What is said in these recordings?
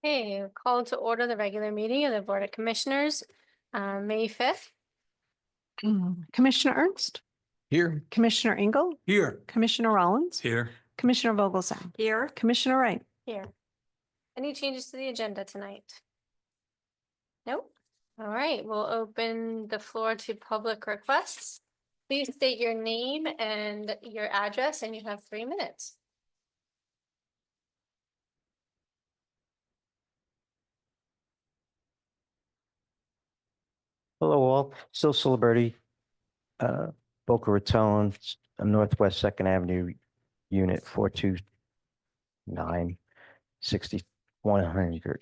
Hey, call to order the regular meeting of the Board of Commissioners, May 5th. Commissioner Ernst, Here. Commissioner Engel, Here. Commissioner Rollins, Here. Commissioner Vogelsang, Here. Commissioner Wright. Here. Any changes to the agenda tonight? Nope. All right, we'll open the floor to public requests. Please state your name and your address, and you have 3 minutes. Hello all, Sil Ciliberti, Boca Raton, Northwest Second Avenue, Unit 429, 6100.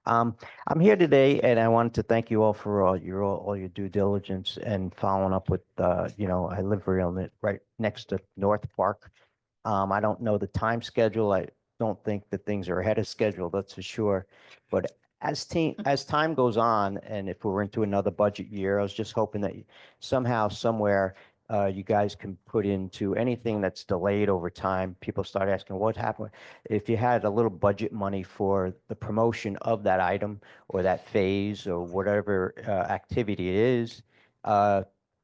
I'm here today and I wanted to thank you all for all your due diligence and following up with, I live right next to North Park. I don't know the time schedule. I don't think that things are ahead of schedule, that's for sure. But as time goes on, and if we're into another budget year, I was just hoping that somehow, somewhere, you guys can put into anything that's delayed over time. People start asking what happened. If you had a little budget money for the promotion of that item or that phase or whatever activity it is,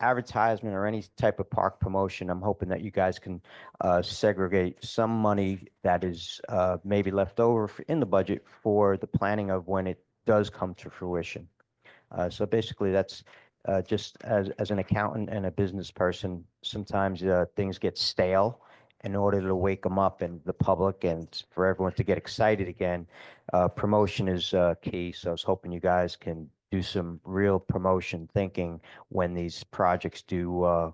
advertisement or any type of park promotion, I'm hoping that you guys can segregate some money that is maybe left over in the budget for the planning of when it does come to fruition. So basically, that's just as an accountant and a business person, sometimes things get stale. In order to wake them up and the public and for everyone to get excited again, promotion is key. So I was hoping you guys can do some real promotion thinking when these projects do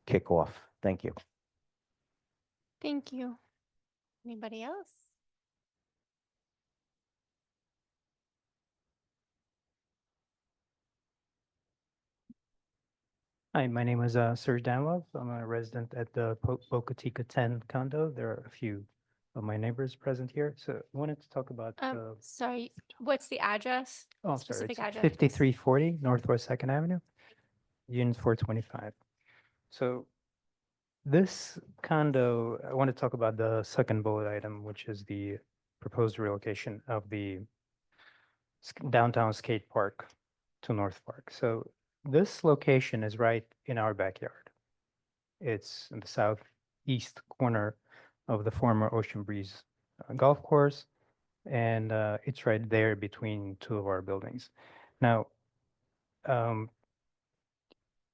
kick off. Thank you. Thank you. Anybody else? Hi, my name is Serge Danilov. I'm a resident at the Boca Chica 10 condo. There are a few of my neighbors present here. So I wanted to talk about Sorry, what's the address? oh, I'm sorry, specific it's address. 5340 Northwest 2nd Avenue, Unit 425. So this condo, I want to talk about the second bullet item, which is the proposed relocation of the downtown skate park to North Park. So this location is right in our backyard. It's in the southeast corner of the former Ocean Breeze golf course, and it's right there between two of our buildings. Now,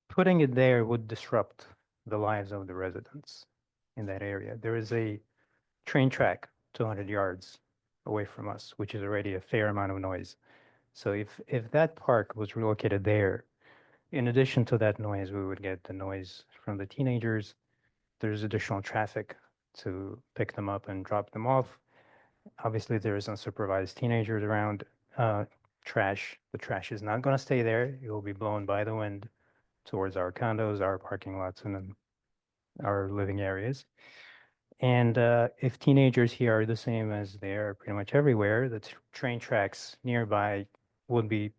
putting it there would disrupt the lives of the residents in that area. There is a train track 200 yards away from us, which is already a fair amount of noise. So if that park was relocated there, in addition to that noise, we would get the noise from the teenagers. There's additional traffic to pick them up and drop them off. Obviously, there is unsupervised teenagers around. Trash. The trash is not going to stay there. It will be blown by the wind towards our condos, our parking lots, and then our living areas. And if teenagers here are the same as they are pretty much everywhere, the train tracks nearby would be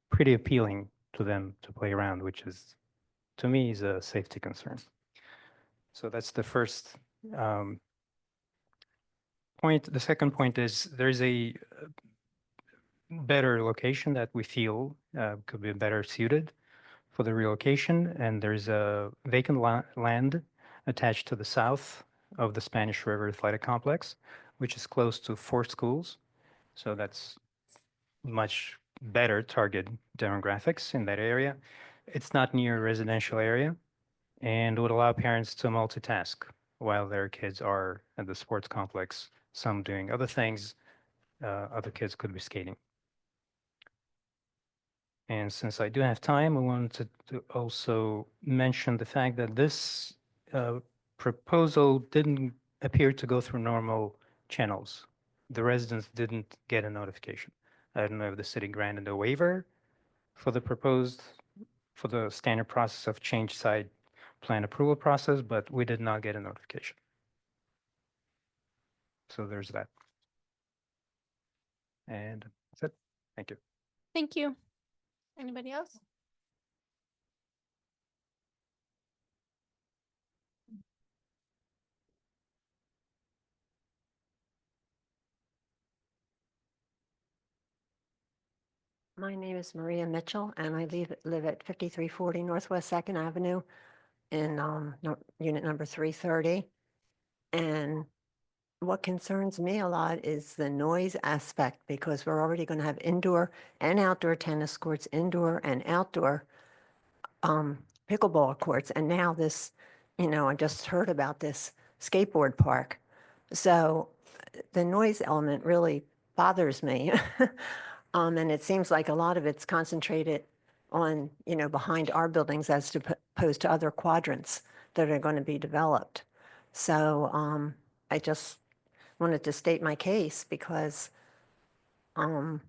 pretty appealing to them to play around, which is, to me, is a safety concern. So that's the first point. The second point is there's a better location that we feel could be better suited for the relocation, and there's a vacant land attached to the south of the Spanish River Athletic Complex, which is close to 4 schools. So that's much better target demographics in that area. It's not near a residential area and would allow parents to multitask while their kids are at the sports complex, some doing other things, other kids could be skating. And since I do have time, I wanted to also mention the fact that this proposal didn't appear to go through normal channels. The residents didn't get a notification. I don't know if the city granted a waiver for the standard process of change site plan approval process, but we did not get a notification. So there's that. And that's it. Thank you. Thank you. Anybody else? My name is Maria Mitchell, and I live at 5340 Northwest Second Avenue in unit number 330. And what concerns me a lot is the noise aspect, because we're already going to have indoor and outdoor tennis courts, indoor and outdoor pickleball courts. And now this, I just heard about this skateboard park. So the noise element really bothers me. And it seems like a lot of it's concentrated on, behind our buildings as opposed to other quadrants that are going to be developed. So I just wanted to state my case because the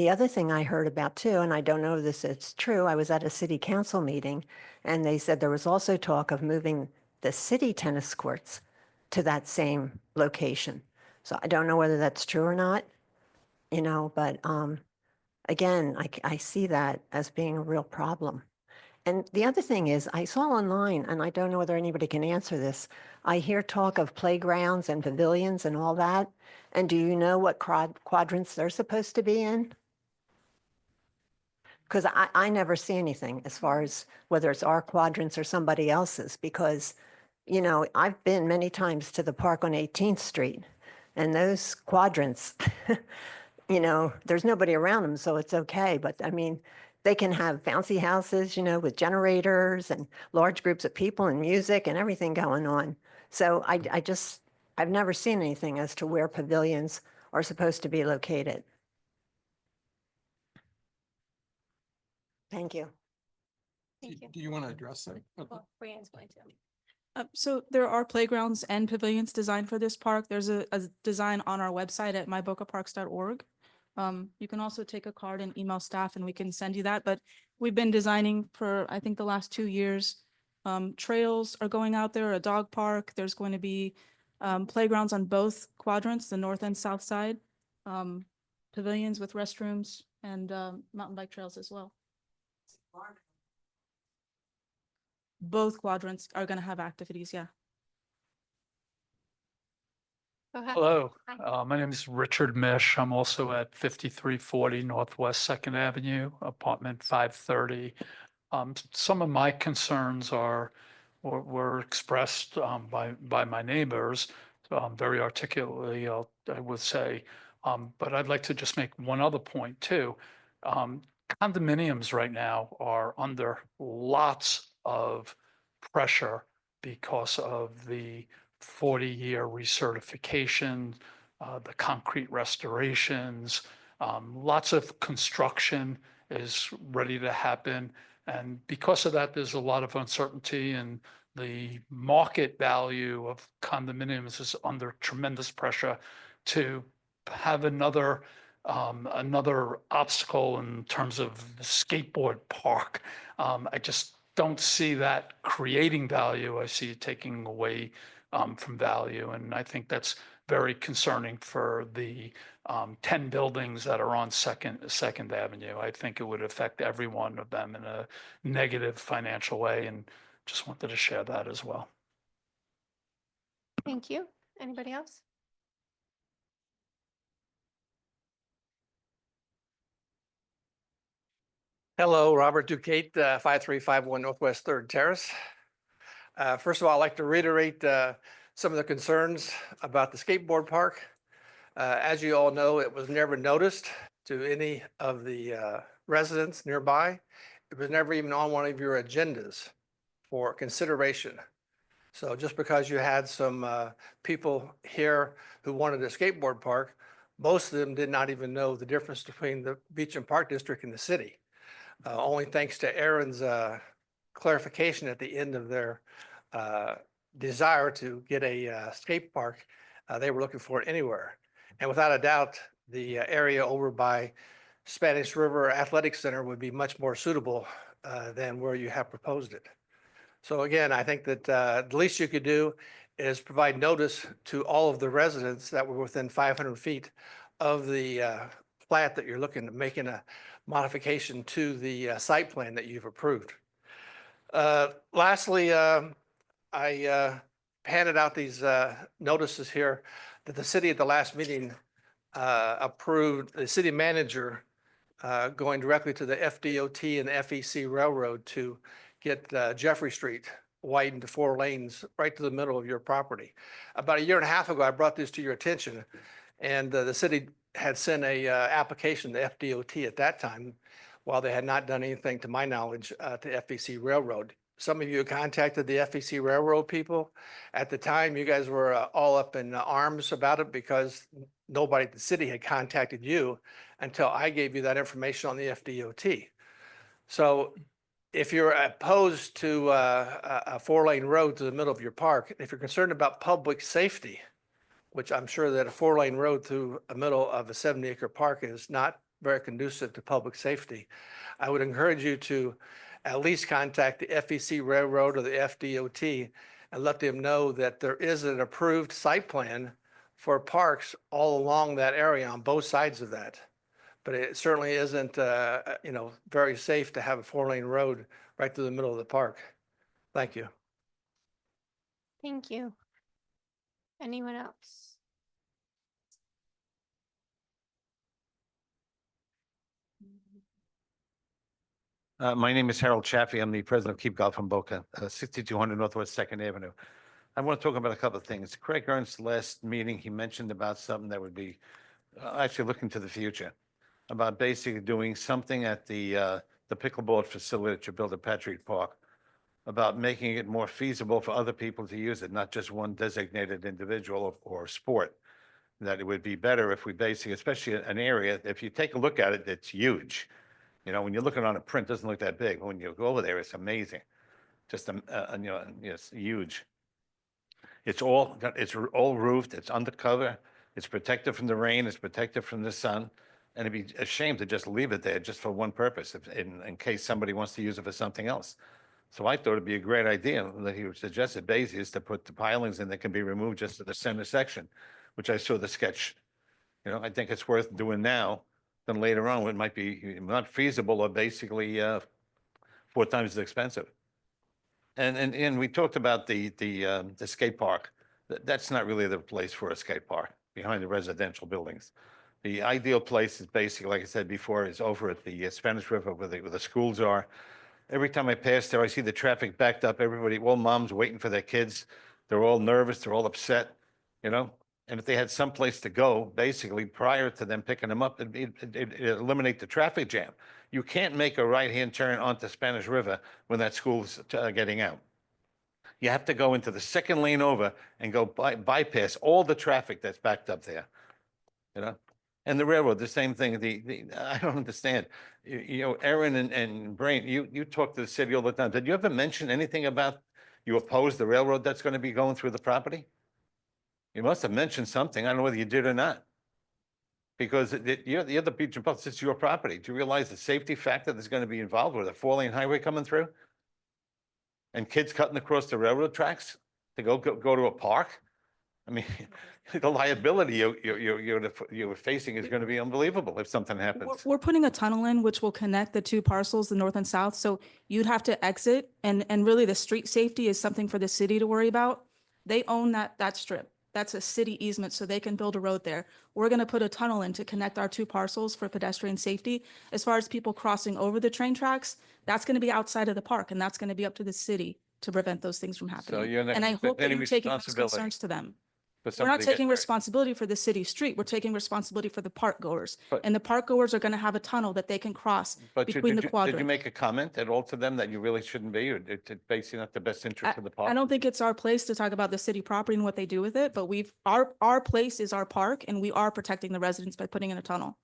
other thing I heard about too, and I don't know if this is true, I was at a city council meeting and they said there was also talk of moving the city tennis courts to that same location. So I don't know whether that's true or not, but again, I see that as being a real problem. And the other thing is, I saw online, and I don't know whether anybody can answer this. I hear talk of playgrounds and pavilions and all that. And do you know what quadrants they're supposed to be in? Because I never see anything as far as whether it's our quadrants or somebody else's, because, I've been many times to the park on 18th Street, and those quadrants, there's nobody around them, so it's okay. But I mean, they can have bouncy houses, with generators and large groups of people and music and everything going on. So I've never seen anything as to where pavilions are supposed to be located. Thank you. Thank you. Do you want to address that? Well, Brianne's going to. So there are playgrounds and pavilions designed for this park. There's a design on our website at mybocaparks.org. You can also take a card and email staff and we can send you that. But we've been designing for, I think, the last 2 years. Trails are going out there, a dog park. There's going to be playgrounds on both quadrants, the north and south side. Pavilions with restrooms and mountain bike trails as well. Both quadrants are going to have activities, yeah. Go ahead. Hello, Hi. my name is Richard Mish. I'm also at 5340 Northwest Second Avenue, apartment 530. Some of my concerns were expressed by my neighbors very articulately, I would say. But I'd like to just make one other point too. Condominiums right now are under lots of pressure because of the 40-year recertification, the concrete restorations, lots of construction is ready to happen. And because of that, there's a lot of uncertainty, and the market value of condominiums is under tremendous pressure to have another obstacle in terms of the skateboard park. I just don't see that creating value. I see it taking away from value. And I think that's very concerning for the 10 buildings that are on Second Avenue. I think it would affect every one of them in a negative financial way, and just wanted to share that as well. Thank you. Anybody else? Hello, Robert Duquette, 5351 Northwest Third Terrace. First of all, I'd like to reiterate some of the concerns about the skateboard park. As you all know, it was never noticed to any of the residents nearby. It was never even on one of your agendas for consideration. So just because you had some people here who wanted a skateboard park, most of them did not even know the difference between the Beach and Park District and the city. Only thanks to Aaron's clarification at the end of their desire to get a skate park, they were looking for it anywhere. And without a doubt, the area over by Spanish River Athletic Center would be much more suitable than where you have proposed it. So again, I think that the least you could do is provide notice to all of the residents that were within 500 feet of the plat that you're looking at making a modification to the site plan that you've approved. Lastly, I handed out these notices here that the city at the last meeting approved the city manager going directly to the FDOT and the FEC Railroad to get Jeffrey Street widened to 4 lanes right to the middle of your property. About a year and a half ago, I brought this to your attention, and the city had sent a application to FDOT at that time, while they had not done anything, to my knowledge, to FEC Railroad. Some of you contacted the FEC Railroad people. At the time, you guys were all up in arms about it because nobody at the city had contacted you until I gave you that information on the FDOT. So if you're opposed to a 4-lane road to the middle of your park, if you're concerned about public safety, which I'm sure that a 4-lane road through the middle of a 70-acre park is not very conducive to public safety, I would encourage you to at least contact the FEC Railroad or the FDOT and let them know that there is an approved site plan for parks all along that area on both sides of that. But it certainly isn't, very safe to have a 4-lane road right through the middle of the park. Thank you. Thank you. Anyone else? My name is Harold Chaffee. I'm the president of Keep Golf in Boca, 6200 Northwest Second Avenue. I want to talk about a couple of things. Craig Ernst's last meeting, he mentioned about something that would be actually looking to the future, about basically doing something at the pickleball facility that you built at Patriot Park, about making it more feasible for other people to use it, not just one designated individual or sport. That it would be better if we basically, especially an area, if you take a look at it, it's huge. You know, when you look at it on a print, it doesn't look that big. When you go over there, it's amazing. Just, it's huge. It's all roofed, it's undercover, it's protected from the rain, it's protected from the sun. And it'd be a shame to just leave it there just for one purpose, in case somebody wants to use it for something else. So I thought it'd be a great idea that he suggested, basically, is to put the pilings in that can be removed just to the center section, which I saw the sketch. You know, I think it's worth doing now than later on, when it might be not feasible or basically 4 times as expensive. And we talked about the skate park. That's not really the place for a skate park, behind the residential buildings. The ideal place is basically, like I said before, is over at the Spanish River where the schools are. Every time I pass there, I see the traffic backed up. Everybody, all moms waiting for their kids. They're all nervous. They're all upset, you know? And if they had some place to go, basically, prior to them picking them up, it'd eliminate the traffic jam. You can't make a right-hand turn onto Spanish River when that school's getting out. You have to go into the second lane over and go bypass all the traffic that's backed up there, you know? And the railroad, the same thing. I don't understand. You know, Aaron and Brain, you talk to the city all the time. Did you ever mention anything about you oppose the railroad that's going to be going through the property? You must have mentioned something. I don't know whether you did or not. Because you're the beach and plus it's your property. Do you realize the safety factor that's going to be involved with a 4-lane highway coming through? And kids cutting across the railroad tracks to go to a park? I mean, the liability you're facing is going to be unbelievable if something happens. We're putting a tunnel in which will connect the 2 parcels, the north and south. So you'd have to exit, and really the street safety is something for the city to worry about. They own that strip. That's a city easement, so they can build a road there. We're going to put a tunnel in to connect our 2 parcels for pedestrian safety. As far as people crossing over the train tracks, that's going to be outside of the park, and that's going to be up to the city to prevent those things from happening. So you're not And I hope that any you're taking those responsibility concerns to them. for We're not somebody to get taking hurt. responsibility for the city street. We're taking responsibility for the park goers. But- And the park goers are going to have a tunnel that they can cross But between the did you quadrants. make a comment at all to them that you really shouldn't be, or it's basically not the best interest of the park? I don't think it's our place to talk about the city property and what they do with it, but our place is our park, and we are protecting the residents by putting in a tunnel.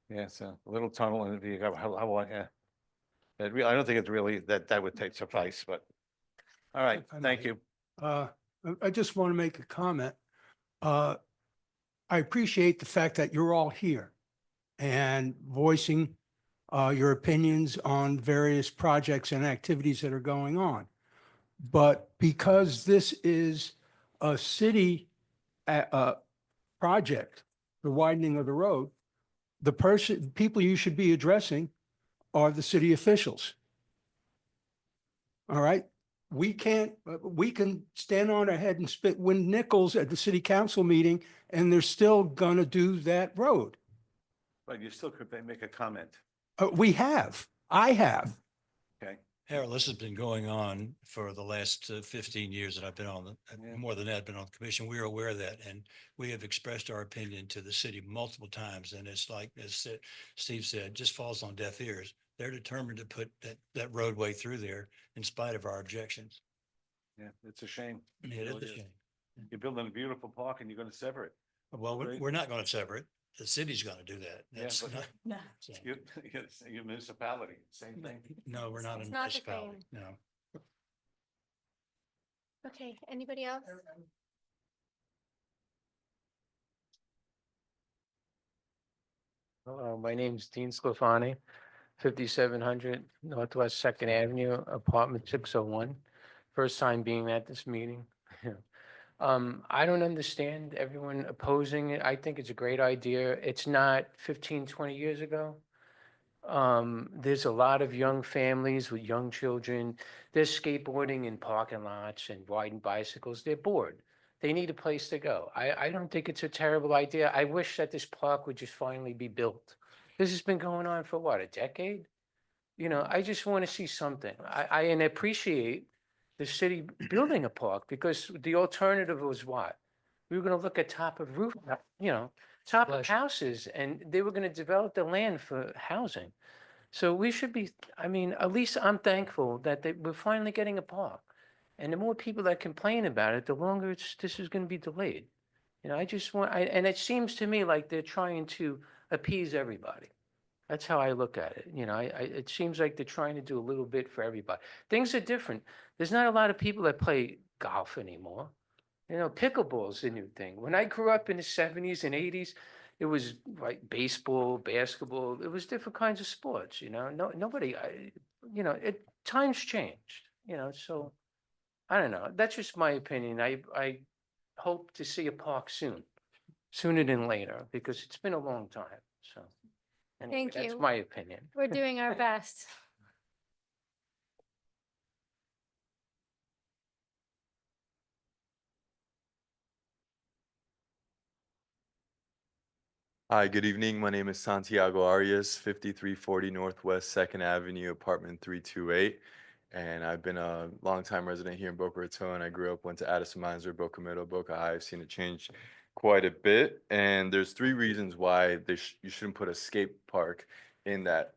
Yeah, so a little tunnel and you got, yeah. I don't think it's really that would suffice, but, all right, If I thank might. you. I just want to make a comment. I appreciate the fact that you're all here and voicing your opinions on various projects and activities that are going on. But because this is a city project, the widening of the road, people you should be addressing are the city officials. All right? we can't, we can stand on our head and spit wind nickels at the city council meeting, and they're still gonna do that road. But you still could make a comment, I have. okay? Harold, this has been going on for the last 15 years that I've been on, Yeah. more than that, I've been on the commission. We are aware of that. And we have expressed our opinion to the city multiple times. And it's like, Steve said, just falls on deaf ears. They're determined to put that roadway through there in spite of our objections. Yeah, it's a shame. It It is really a is. shame. You're building a beautiful park and you're gonna sever it. Well, Right. we're not going to sever it. The city's going to do that. Yeah, That's but- not, so, Your municipality, same thing. no, we're not a It's not the municipality. No. Okay, anybody else? Hello, my name's Dean Sclafani, 5700 Northwest Second Avenue, apartment 601. First time being at this meeting. I don't understand everyone opposing it. I think it's a great idea. It's not 15, 20 years ago. There's a lot of young families with young children. They're skateboarding in parking lots and riding bicycles. They're bored. They need a place to go. I don't think it's a terrible idea. I wish that this park would just finally be built. This has been going on for what, a decade? You know, I just want to see something. I appreciate the city building a park because the alternative was what? We were going to look at top of roof, top of houses, and they were going to develop the land for housing. So we should be, I mean, at least I'm thankful that we're finally getting a park. And the more people that complain about it, the longer this is going to be delayed. You know, I just want, and it seems to me like they're trying to appease everybody. That's how I look at it. You know, it seems like they're trying to do a little bit for everybody. Things are different. There's not a lot of people that play golf anymore. You know, pickleball's the new thing. When I grew up in the 70s and 80s, it was like baseball, basketball. It was different kinds of sports, you know. Nobody, times changed, so I don't know. That's just my opinion. I hope to see a park soon, sooner than later, because it's been a long time, so. Anyway, Thank that's you. my opinion. We're doing our best. Hi, good evening. My name is Santiago Arias, 5340 Northwest Second Avenue, apartment 328. And I've been a longtime resident here in Boca Raton. I grew up, went to Addison Mizner, Boca Middle, Boca High. I've seen it change quite a bit. And there's three reasons why you shouldn't put a skate park in that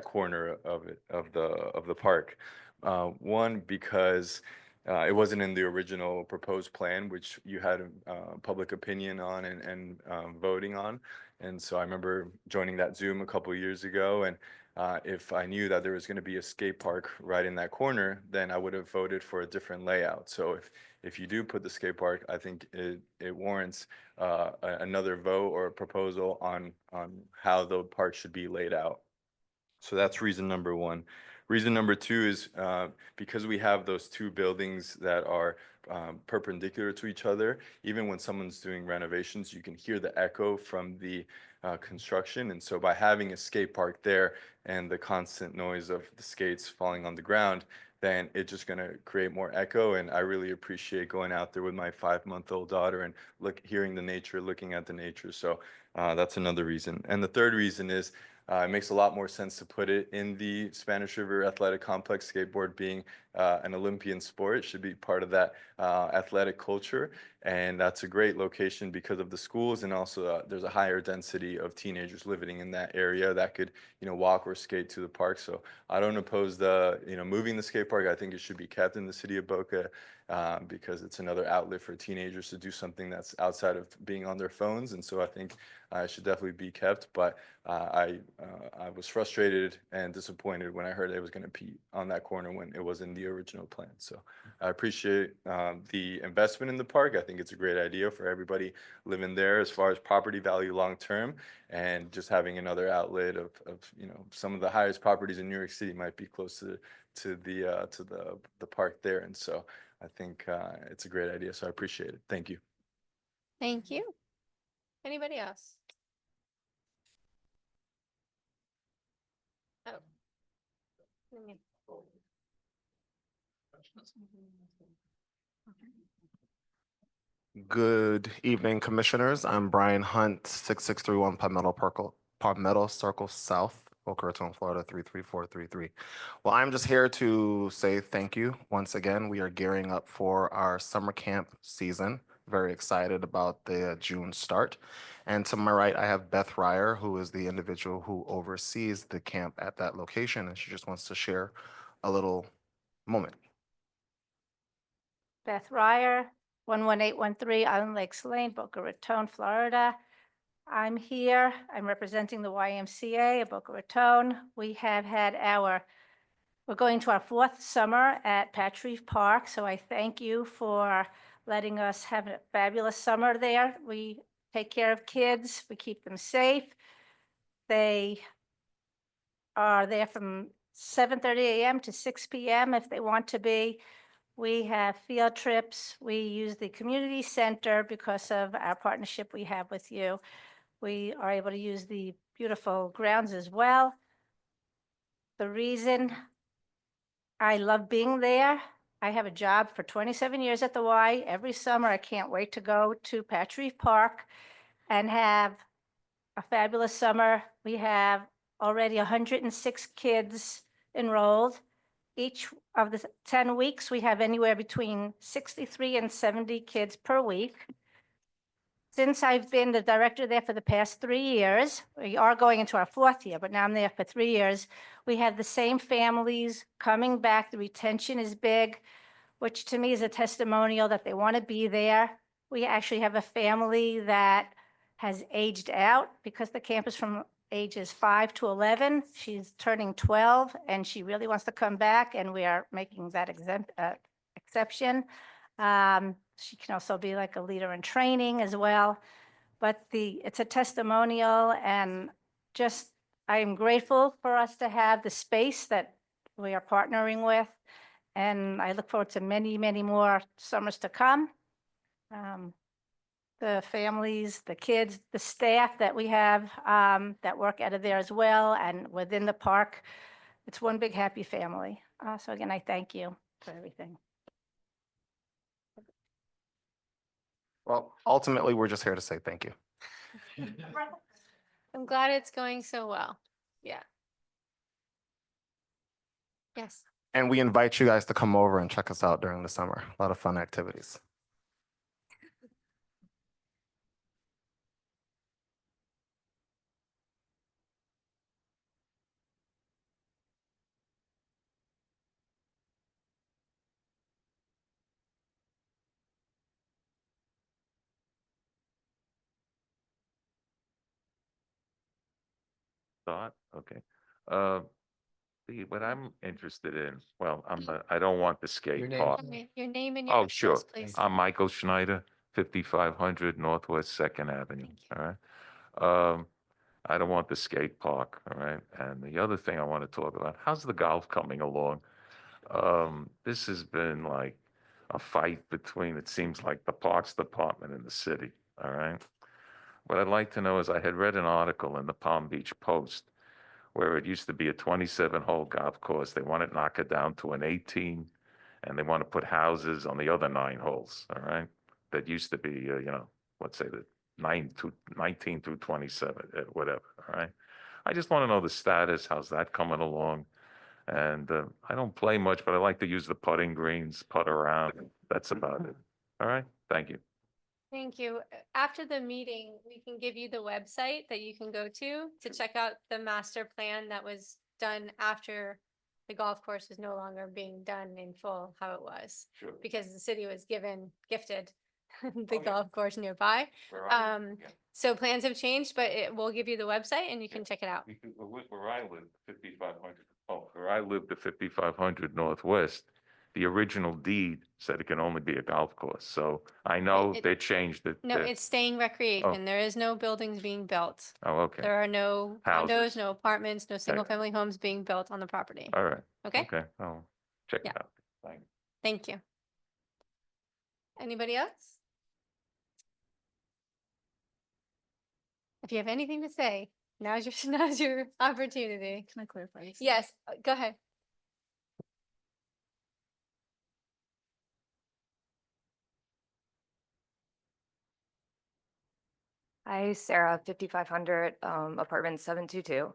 corner of the park. One, because it wasn't in the original proposed plan, which you had public opinion on and voting on. And so I remember joining that Zoom a couple of years ago. And if I knew that there was going to be a skate park right in that corner, then I would have voted for a different layout. So if you do put the skate park, I think it warrants another vote or a proposal on how the park should be laid out. So that's reason number one. Reason number two is because we have those two buildings that are perpendicular to each other, even when someone's doing renovations, you can hear the echo from the construction. And so by having a skate park there and the constant noise of the skates falling on the ground, then it's just going to create more echo. And I really appreciate going out there with my 5-month-old daughter and hearing the nature, looking at the nature. So that's another reason. And the third reason is it makes a lot more sense to put it in the Spanish River Athletic Complex. Skateboard being an Olympian sport, it should be part of that athletic culture. And that's a great location because of the schools, and also there's a higher density of teenagers living in that area that could, walk or skate to the park. So I don't oppose moving the skate park. I think it should be kept in the city of Boca because it's another outlet for teenagers to do something that's outside of being on their phones. And so I think it should definitely be kept. But I was frustrated and disappointed when I heard it was going to be on that corner when it was in the original plan. So I appreciate the investment in the park. I think it's a great idea for everybody living there as far as property value long term, and just having another outlet of some of the highest properties in New York City might be close to the park there. And so I think it's a great idea. So I appreciate it. Thank you. Thank you. Anybody else? Oh. Good evening, Commissioners. I'm Brian Hunt, 6631 Palmetto Circle South, Boca Raton, Florida, 33433. Well, I'm just here to say thank you once again. We are gearing up for our summer camp season. Very excited about the June start. And to my right, I have Beth Ryer, who is the individual who oversees the camp at that location, and she just wants to share a little moment. Beth Ryer, 11813 Island Lakes Lane, Boca Raton, Florida. I'm here, I'm representing the YMCA of Boca Raton. We have had we're going to our 4th summer at Patch Reef Park, so I thank you for letting us have a fabulous summer there. We take care of kids, we keep them safe. They are there from 7:30 a.m. to 6 p.m. if they want to be. We have field trips. We use the community center because of our partnership we have with you. We are able to use the beautiful grounds as well. The reason I love being there, I have a job for 27 years at the Y. Every summer, I can't wait to go to Patch Reef Park and have a fabulous summer. We have already 106 kids enrolled. Each of the 10 weeks, we have anywhere between 63 and 70 kids per week. Since I've been the director there for the past 3 years, we are going into our 4th year, but now I'm there for 3 years. We have the same families coming back. The retention is big, which to me is a testimonial that they want to be there. We actually have a family that has aged out because the camp is from ages 5 to 11. She's turning 12 and she really wants to come back, and we are making that exception. She can also be like a leader in training as well. But it's a testimonial, and just I am grateful for us to have the space that we are partnering with. And I look forward to many, many more summers to come. The families, the kids, the staff that we have that work out of there as well and within the park. It's one big happy family. So again, I thank you for everything. Well, ultimately, we're just here to say thank you. I'm glad it's going so well. Yeah. Yes. And we invite you guys to come over and check us out during the summer. A lot of fun activities. Thought, okay. What I'm interested in, well, I don't want the skate park. Okay, your name and your Oh, sure. address, please. I'm Michael Schneider, 5500 Northwest Second Avenue, all right? I don't want the skate park, all right? And the other thing I want to talk about, how's the golf coming along? This has been like a fight between, it seems like the Parks Department and the city, all right? What I'd like to know is I had read an article in the Palm Beach Post where it used to be a 27-hole golf course. They want to knock it down to an 18, and they want to put houses on the other 9 holes, all right? That used to be, let's say the 19 through 27, whatever, all right? I just want to know the status, how's that coming along? And I don't play much, but I like to use the putting greens, putt around. That's about it. All right, thank you. Thank you. After the meeting, we can give you the website that you can go to check out the master plan that was done after the golf course was no longer being done in full, how it was. Sure. Because the city was gifted the golf course nearby. Where I live, yeah. So plans have changed, but we'll give you the website and you can check it out. Because where I live, 5500, where I lived at 5500 Northwest, the original deed said it can only be a golf course. So I know they changed it. No, it's staying recreation. There is no buildings being built. Oh, okay. There are no Houses. condos, no apartments, no single-family homes being built on the property. All right. Okay? Okay, I'll check it Yeah. out. Thank you. Thank you. Anybody else? If you have anything to say, now's your opportunity. Can I clarify this? Yes, go ahead. Hi, Sarah, 5500, apartment 722.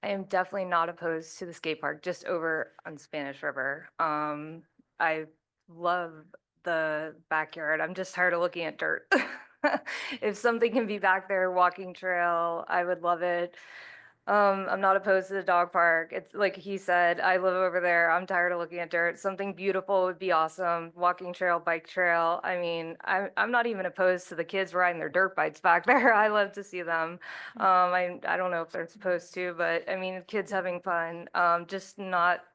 I am definitely not opposed to the skate park just over on Spanish River. I love the backyard. I'm just tired of looking at dirt. If something can be back there, walking trail, I would love it. I'm not opposed to the dog park. It's like he said, I live over there. I'm tired of looking at dirt. Something beautiful would be awesome. Walking trail, bike trail. I mean, I'm not even opposed to the kids riding their dirt bikes back there. I love to see them. I don't know if they're supposed to, but I mean, kids having fun. Just not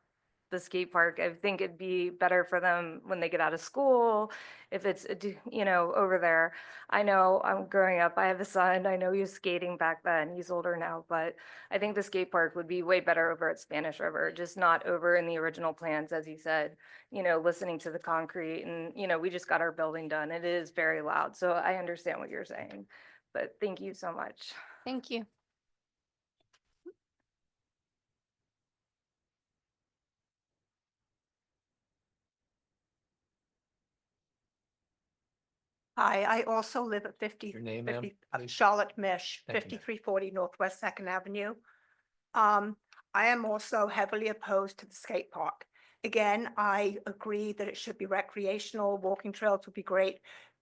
the skate park. I think it'd be better for them when they get out of school, if it's, over there. I know I'm growing up, I have a son, I know he was skating back then, he's older now, but I think the skate park would be way better over at Spanish River, just not over in the original plans, as he said, listening to the concrete and, we just got our building done. It is very loud, so I understand what you're saying, but thank you so much. Thank you. Hi, I also live at 50. Your name, ma'am, please? Charlotte Mish, Thank you, ma'am. 5340 Northwest Second Avenue. I am also heavily opposed to the skate park. Again, I agree that it should be recreational, walking trails would be great,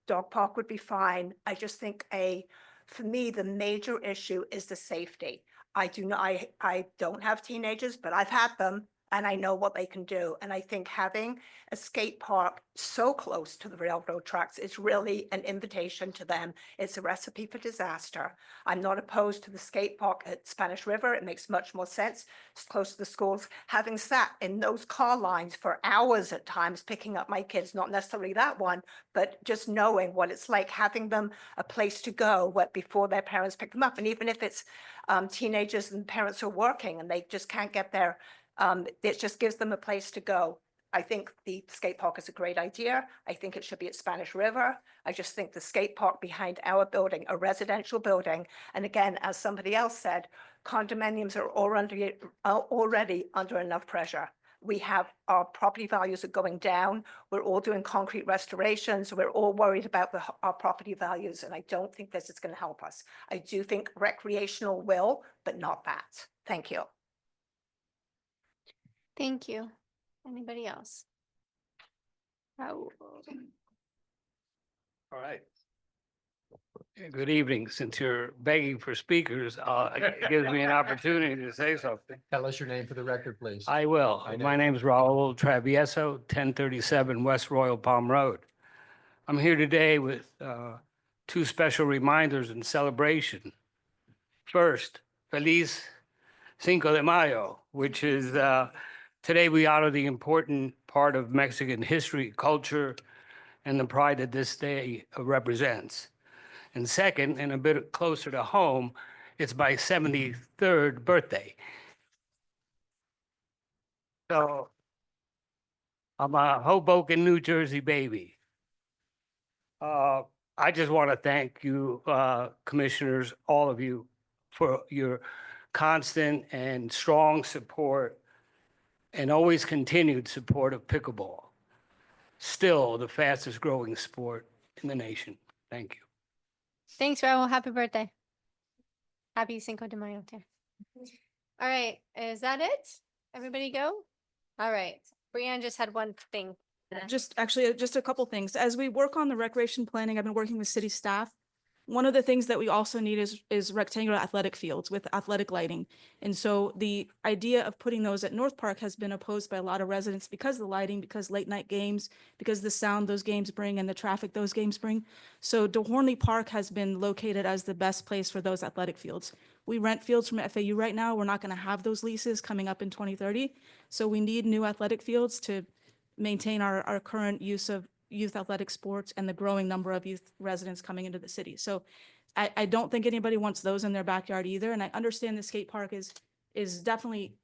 dog park would be fine. I just think for me, the major issue is the safety. I don't have teenagers, but I've had them. And I know what they can do. And I think having a skate park so close to the railroad tracks is really an invitation to them. It's a recipe for disaster. I'm not opposed to the skate park at Spanish River. It makes much more sense. It's close to the schools. Having sat in those car lines for hours at times, picking up my kids, not necessarily that one, but just knowing what it's like, having them a place to go before their parents pick them up. And even if it's teenagers and parents are working and they just can't get there, it just gives them a place to go. I think the skate park is a great idea. I think it should be at Spanish River. I just think the skate park behind our building, a residential building, and again, as somebody else said, condominiums are already under enough pressure. We have our property values are going down. We're all doing concrete restorations. We're all worried about our property values, and I don't think this is going to help us. I do think recreational will, but not that. Thank you. Thank you. Anybody else? Oh, All right. Good evening. Since you're begging for speakers, it gives me an opportunity to say something. Tell us your name for the record, please. I will. I know. My name is Raul Travieso, 1037 West Royal Palm Road. I'm here today with two special reminders and celebration. First, Feliz Cinco de Mayo, which is today we honor the important part of Mexican history, culture, and the pride that this day represents. And second, and a bit closer to home, it's my 73rd birthday. So I'm a Hoboken, New Jersey baby. I just want to thank you, commissioners, all of you, for your constant and strong support and always continued support of pickleball. Still the fastest growing sport in the nation. Thank you. thanks, Raul. Happy birthday. Happy Cinco de Mayo too. All right, is that it? Everybody go? All right, Brianne just had one thing. Just a couple things. As we work on the recreation planning, I've been working with city staff. One of the things that we also need is rectangular athletic fields with athletic lighting. And so the idea of putting those at North Park has been opposed by a lot of residents because of the lighting, because late night games, because the sound those games bring and the traffic those games bring. So DeHornley Park has been located as the best place for those athletic fields. We rent fields from FAU right now. We're not going to have those leases coming up in 2030. So we need new athletic fields to maintain our current use of youth athletic sports and the growing number of youth residents coming into the city. So I don't think anybody wants those in their backyard either. And I understand the skate park is definitely,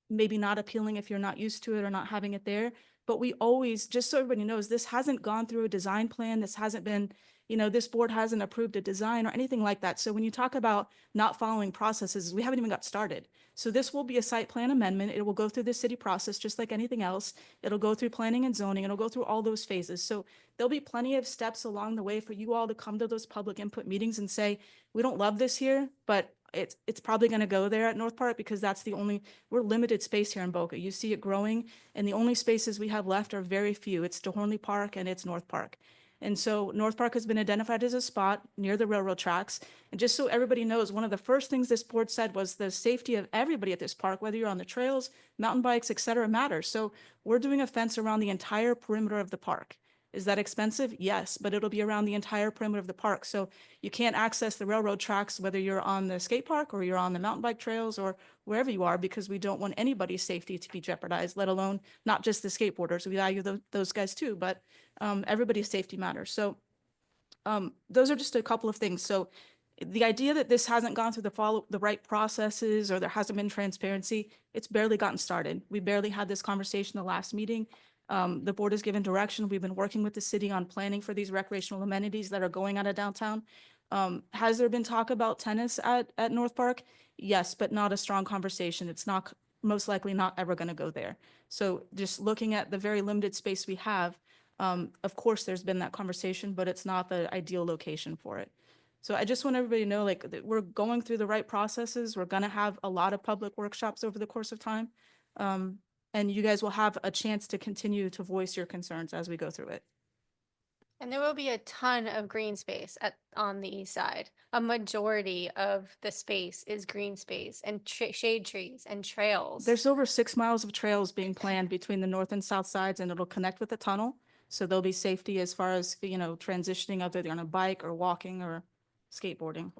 maybe not appealing if you're not used to it or not having it there. But we always, just so everybody knows, this hasn't gone through a design plan. This hasn't been, this board hasn't approved a design or anything like that. So when you talk about not following processes, we haven't even got started. So this will be a site plan amendment. It will go through the city process just like anything else. It'll go through planning and zoning. It'll go through all those phases. So there'll be plenty of steps along the way for you all to come to those public input meetings and say, we don't love this here, but it's probably going to go there at North Park because that's we're limited space here in Boca. You see it growing and the only spaces we have left are very few. It's DeHornley Park and it's North Park. And so North Park has been identified as a spot near the railroad tracks. And just so everybody knows, one of the first things this board said was the safety of everybody at this park, whether you're on the trails, mountain bikes, et cetera, matters. So we're doing a fence around the entire perimeter of the park. Is that expensive? Yes, but it'll be around the entire perimeter of the park. So you can't access the railroad tracks, whether you're on the skate park or you're on the mountain bike trails or wherever you are, because we don't want anybody's safety to be jeopardized, let alone not just the skateboarders. We value those guys too, but everybody's safety matters. So those are just a couple of things. So the idea that this hasn't gone through the right processes or there hasn't been transparency, it's barely gotten started. We barely had this conversation the last meeting. The board has given direction. We've been working with the city on planning for these recreational amenities that are going out of downtown. Has there been talk about tennis at North Park? Yes, but not a strong conversation. It's not most likely not ever going to go there. So just looking at the very limited space we have, of course, there's been that conversation, but it's not the ideal location for it. So I just want everybody to know, like, that we're going through the right processes. We're going to have a lot of public workshops over the course of time. And you guys will have a chance to continue to voice your concerns as we go through it. And there will be a ton of green space on the east side. A majority of the space is green space and shade trees and trails. There's over 6 miles of trails being planned between the north and south sides, and it'll connect with the tunnel. So there'll be safety as far as, transitioning whether you're on a bike or walking or skateboarding.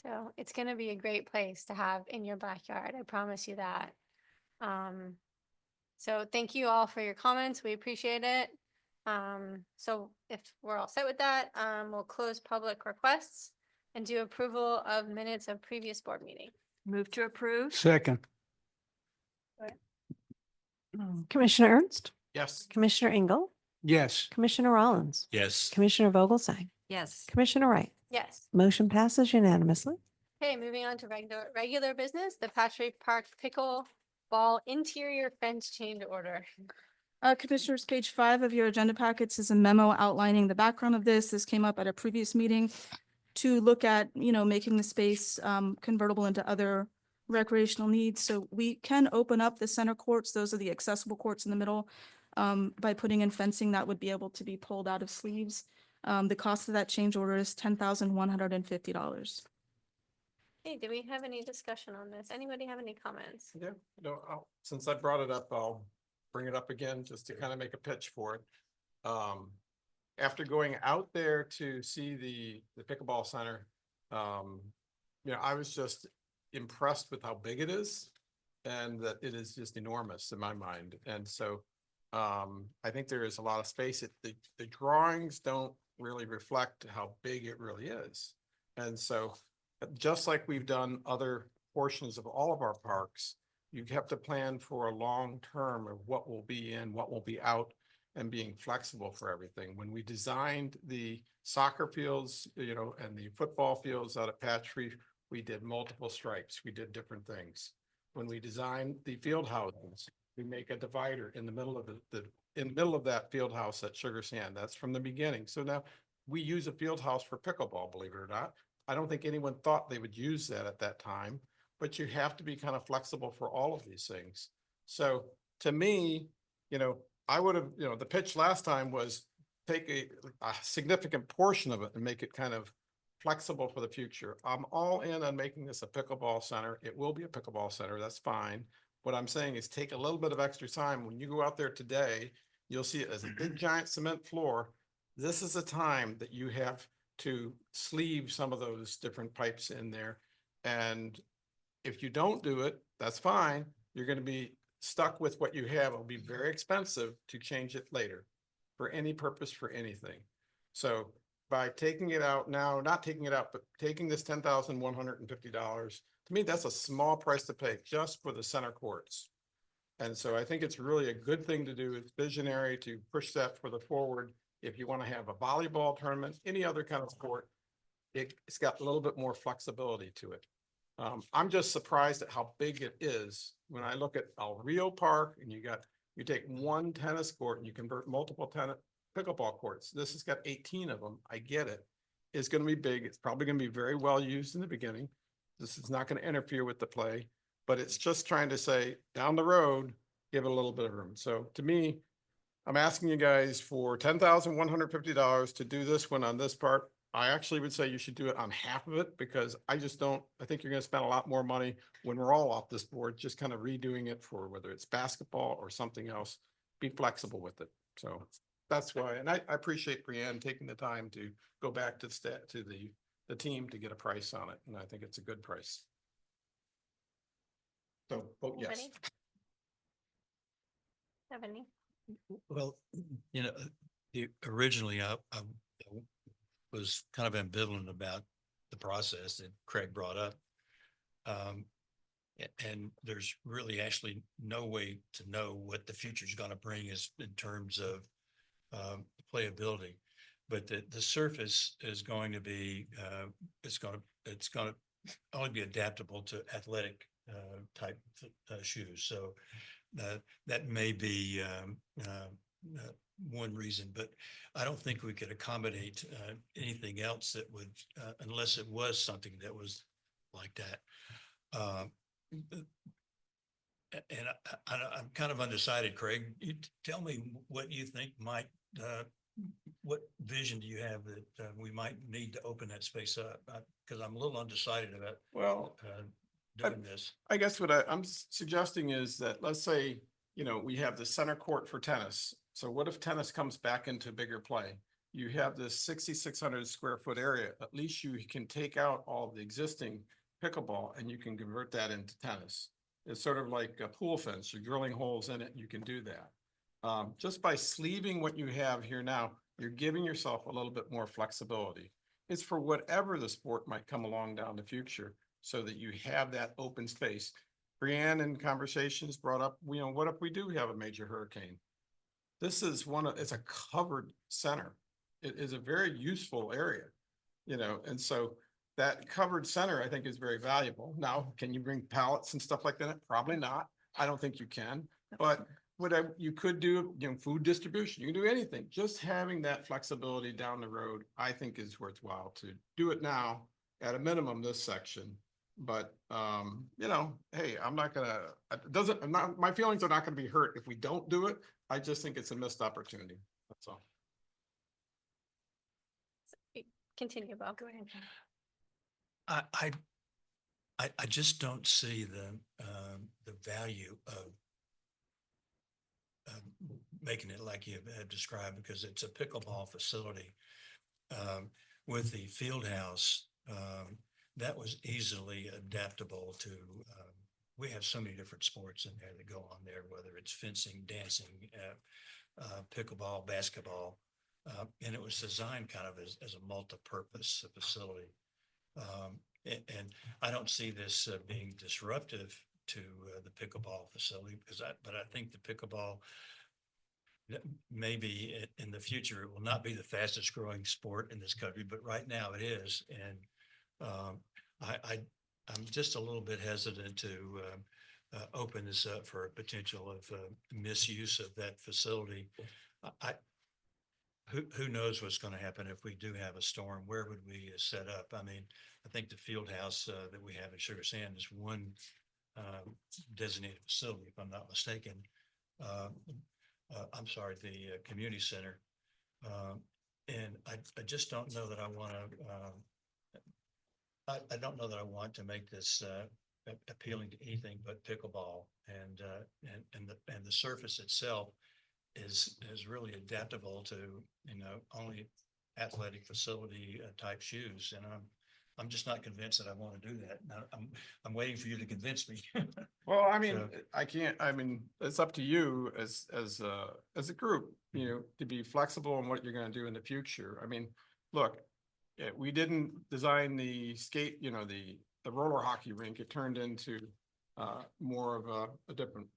So it's going to be a great place to have in your backyard. I promise you that. So thank you all for your comments. We appreciate it. So if we're all set with that, we'll close public requests and do approval of minutes of previous board meeting. Move to approve. Second. Commissioner Ernst, Yes. Commissioner Engel, Yes. Commissioner Rollins, Yes. Commissioner Vogelsang, Yes. Commissioner Wright. Yes. Motion passes unanimously. Okay, moving on to regular business, the Patrick Park Pickleball interior fence change order. Commissioners, page 5 of your agenda packets is a memo outlining the background of this. This came up at a previous meeting to look at, making the space convertible into other recreational needs. So we can open up the center courts. Those are the accessible courts in the middle. By putting in fencing that would be able to be pulled out of sleeves. The cost of that change order is $10,150. Hey, do we have any discussion on this? Anybody have any comments? Yeah, since I brought it up, I'll bring it up again just to kind of make a pitch for it. After going out there to see the pickleball center, I was just impressed with how big it is and that it is just enormous in my mind. And so I think there is a lot of space. The drawings don't really reflect how big it really is. And so just like we've done other portions of all of our parks, you have to plan for a long term of what will be in, what will be out, and being flexible for everything. When we designed the soccer fields, and the football fields out at Patch Reef, we did multiple stripes. We did different things. When we designed the field houses, we make a divider in the middle of in the middle of that field house at Sugar Sand. That's from the beginning. So now we use a field house for pickleball, believe it or not. I don't think anyone thought they would use that at that time, but you have to be kind of flexible for all of these things. So to me, I would have, the pitch last time was take a significant portion of it and make it kind of flexible for the future. I'm all in on making this a pickleball center. It will be a pickleball center. That's fine. What I'm saying is take a little bit of extra time. When you go out there today, you'll see it as a big giant cement floor. This is a time that you have to sleeve some of those different pipes in there. And if you don't do it, that's fine. You're going to be stuck with what you have. It'll be very expensive to change it later for any purpose, for anything. So by taking it out now, not taking it out, but taking this $10,150, to me, that's a small price to pay just for the center courts. And so I think it's really a good thing to do. It's visionary to push that for the forward. If you want to have a volleyball tournament, any other kind of sport, it's got a little bit more flexibility to it. I'm just surprised at how big it is. When I look at El Rio Park and you take one tennis court and you convert multiple pickleball courts. This has got 18 of them. I get it. It's going to be big. It's probably going to be very well used in the beginning. This is not going to interfere with the play, but it's just trying to say down the road, give it a little bit of room. So to me, I'm asking you guys for $10,150 to do this one on this part. I actually would say you should do it on half of it because I think you're going to spend a lot more money when we're all off this board, just kind of redoing it for whether it's basketball or something else. Be flexible with it. So that's why, and I appreciate Brianne taking the time to go back to the team to get a price on it. And I think it's a good price. So vote yes. Ebony? Well, originally I was kind of ambivalent about the process that Craig brought up. And there's really actually no way to know what the future is going to bring us in terms of playability. But the surface is going to be, it's going to only be adaptable to athletic type shoes. So that may be one reason, but I don't think we could accommodate anything else that would, unless it was something that was like that. And I'm kind of undecided, Craig. You tell me what you think might, what vision do you have that we might need to open that space up? Because I'm a little undecided about doing this. I guess what I'm suggesting is that, let's say, we have the center court for tennis. So what if tennis comes back into bigger play? You have this 6,600 square foot area. At least you can take out all the existing pickleball and you can convert that into tennis. It's sort of like a pool fence. You're drilling holes in it. You can do that. Just by sleeving what you have here now, you're giving yourself a little bit more flexibility. It's for whatever the sport might come along down the future so that you have that open space. Brianne in conversations brought up, what if we do have a major hurricane? This is it's a covered center. It is a very useful area, and so that covered center, I think, is very valuable. Now, can you bring pallets and stuff like that? Probably not. I don't think you can, but you could do, food distribution. You can do anything. Just having that flexibility down the road, I think, is worthwhile to do it now at a minimum, this section. But, hey, my feelings are not going to be hurt if we don't do it. I just think it's a missed opportunity. That's all. Continue, Bob. Go ahead. I just don't see the value of making it like you have described, because it's a pickleball facility. With the field house, that was easily adaptable to, we have so many different sports in there that go on there, whether it's fencing, dancing, pickleball, basketball. And it was designed kind of as a multi-purpose facility. And I don't see this being disruptive to the pickleball facility, but I think the pickleball, maybe in the future, it will not be the fastest growing sport in this country, but right now it is. And I'm just a little bit hesitant to open this up for a potential of misuse of that facility. Who knows what's going to happen if we do have a storm? Where would we set up? I mean, I think the field house that we have in Sugar Sand is one designated facility, if I'm not mistaken. I'm sorry, the community center. And I just don't know that I want to, I don't know that I want to make this appealing to anything but pickleball, and the surface itself is really adaptable to, only athletic facility type shoes. And I'm just not convinced that I want to do that. Now, I'm waiting for you to convince me. Well, I mean, it's up to you as a group, to be flexible in what you're going to do in the future. I mean, look, we didn't design the skate, the roller hockey rink. It turned into more of a different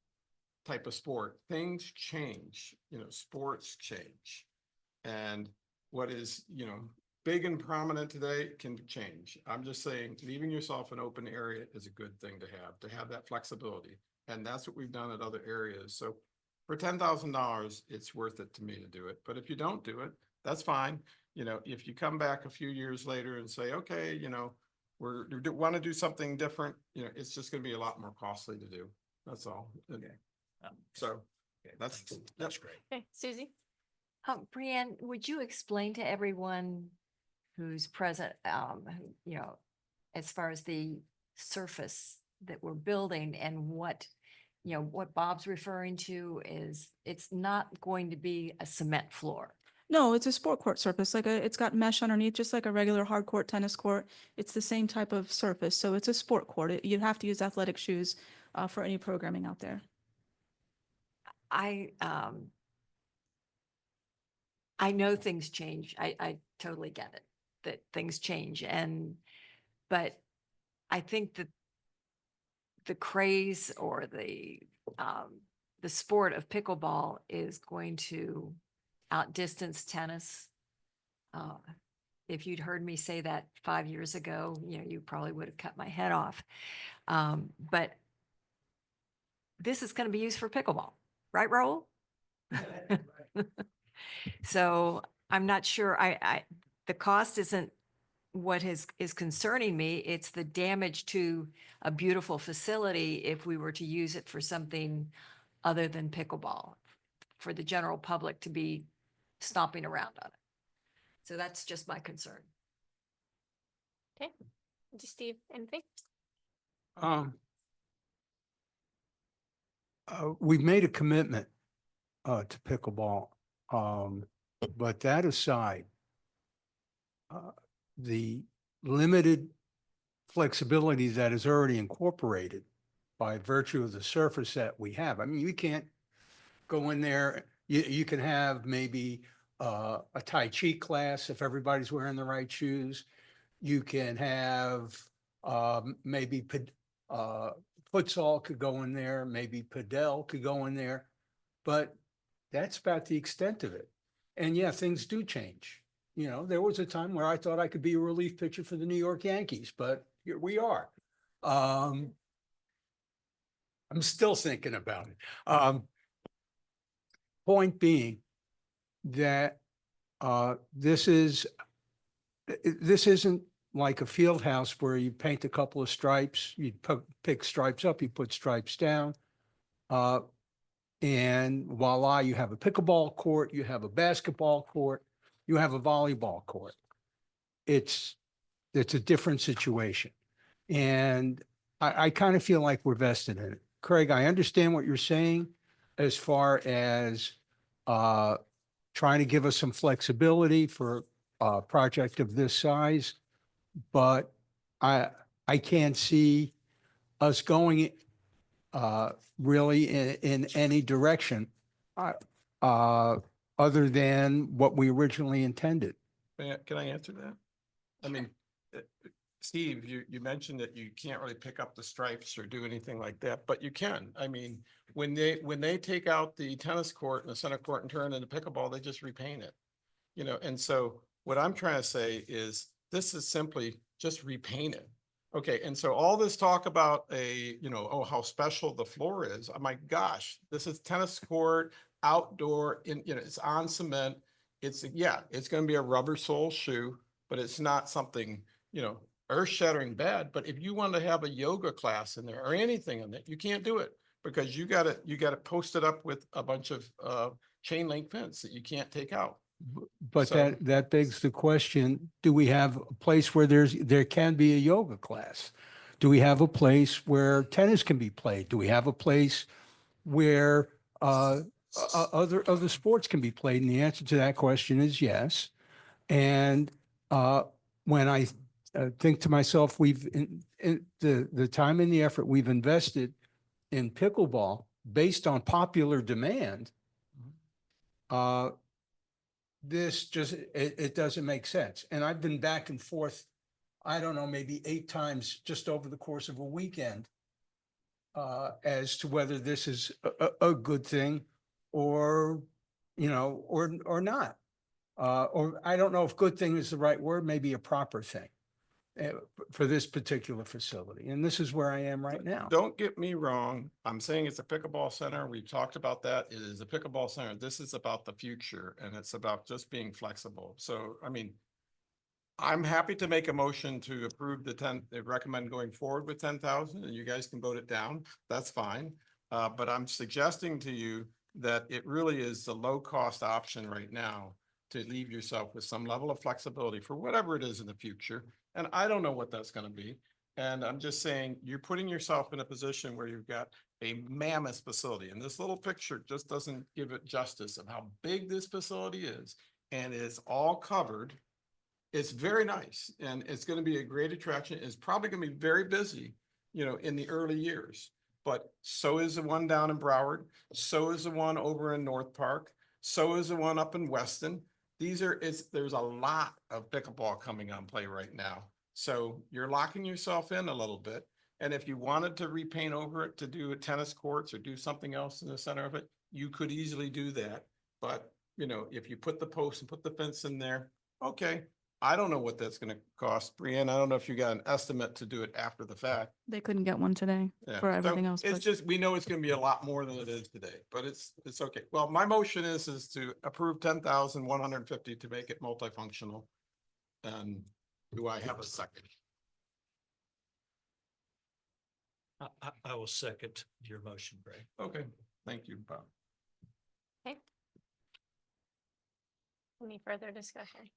type of sport, things change, sports change. And what is, big and prominent today can change. I'm just saying, leaving yourself an open area is a good thing to have that flexibility. And that's what we've done at other areas. So for $10,000, it's worth it to me to do it. But if you don't do it, that's fine. If you come back a few years later and say, okay, we want to do something different, it's just going to be a lot more costly to do. That's all. So that's great. Okay, Susie? Brianne, would you explain to everyone who's present, as far as the surface that we're building and what Bob's referring to is it's not going to be a cement floor. No, it's a sport court surface, it's got mesh underneath, just like a regular hard court tennis court. It's the same type of surface, so it's a sport court. You have to use athletic shoes for any programming out there. I know things change. I totally get it, that things change. But I think that the craze or the sport of pickleball is going to outdistance tennis. If you'd heard me say that 5 years ago, you probably would have cut my head off. But this is going to be used for pickleball, right, Raul? So I'm not sure. The cost isn't what is concerning me. It's the damage to a beautiful facility if we were to use it for something other than pickleball, for the general public to be stomping around on it. So that's just my concern. Okay, Steve, anything? We've made a commitment to pickleball. But that aside, the limited flexibility that is already incorporated by virtue of the surface that we have. I mean, you can't go in there. You can have maybe a Tai Chi class if everybody's wearing the right shoes. You can have maybe futsal could go in there, maybe padel could go in there, but that's about the extent of it. And yeah, things do change. There was a time where I thought I could be a relief pitcher for the New York Yankees, but here we are. I'm still thinking about it. Point being that this isn't like a field house where you paint a couple of stripes, you pick stripes up, you put stripes down. And voila, you have a pickleball court, you have a basketball court, you have a volleyball court. It's a different situation. And I kind of feel like we're vested in it. Craig, I understand what you're saying as far as trying to give us some flexibility for a project of this size, but I can't see us going really in any direction other than what we originally intended. Can I answer that? I mean, Steve, you mentioned that you can't really pick up the stripes or do anything like that, but you can. I mean, when they take out the tennis court and the center court and turn it into pickleball, they just repaint it. And so what I'm trying to say is this is simply just repaint it. Okay, and so all this talk about how special the floor is, oh my gosh, this is tennis court, outdoor, it's on cement. It's going to be a rubber sole shoe, but it's not something, earth-shattering bad. But if you want to have a yoga class in there or anything in it, you can't do it because you got to post it up with a bunch of chain link fence that you can't take out. But that begs the question, do we have a place where there can be a yoga class? Do we have a place where tennis can be played? Do we have a place where other sports can be played? And the answer to that question is yes. And when I think to myself, in the time and the effort we've invested in pickleball based on popular demand, this just, it doesn't make sense. And I've been back and forth, I don't know, maybe 8 times just over the course of a weekend as to whether this is a good thing or, or not. Or I don't know if good thing is the right word, maybe a proper thing for this particular facility. And this is where I am right now. Don't get me wrong. I'm saying it's a pickleball center. We've talked about that. It is a pickleball center. This is about the future and it's about just being flexible. So, I mean, I'm happy to make a motion to approve recommend going forward with 10,000 and you guys can vote it down. That's fine. But I'm suggesting to you that it really is the low cost option right now to leave yourself with some level of flexibility for whatever it is in the future. And I don't know what that's going to be. And I'm just saying, you're putting yourself in a position where you've got a mammoth facility. And this little picture just doesn't give it justice of how big this facility is. And it's all covered. It's very nice. And it's going to be a great attraction. It's probably going to be very busy, in the early years. But so is the one down in Broward. So is the one over in North Park. So is the one up in Weston. There's a lot of pickleball coming on play right now. So you're locking yourself in a little bit. And if you wanted to repaint over it to do a tennis courts or do something else in the center of it, you could easily do that. But, if you put the post and put the fence in there, okay. I don't know what that's going to cost. Brianne, I don't know if you got an estimate to do it after the fact. They couldn't get one today Yeah. for So everything else. It's but- just, we know it's going to be a lot more than it is today, but it's okay. Well, my motion is to approve 10,150 to make it multifunctional. And do I have a second? I will second your motion, Greg. Okay, thank you, Bob. Okay. Any further discussion?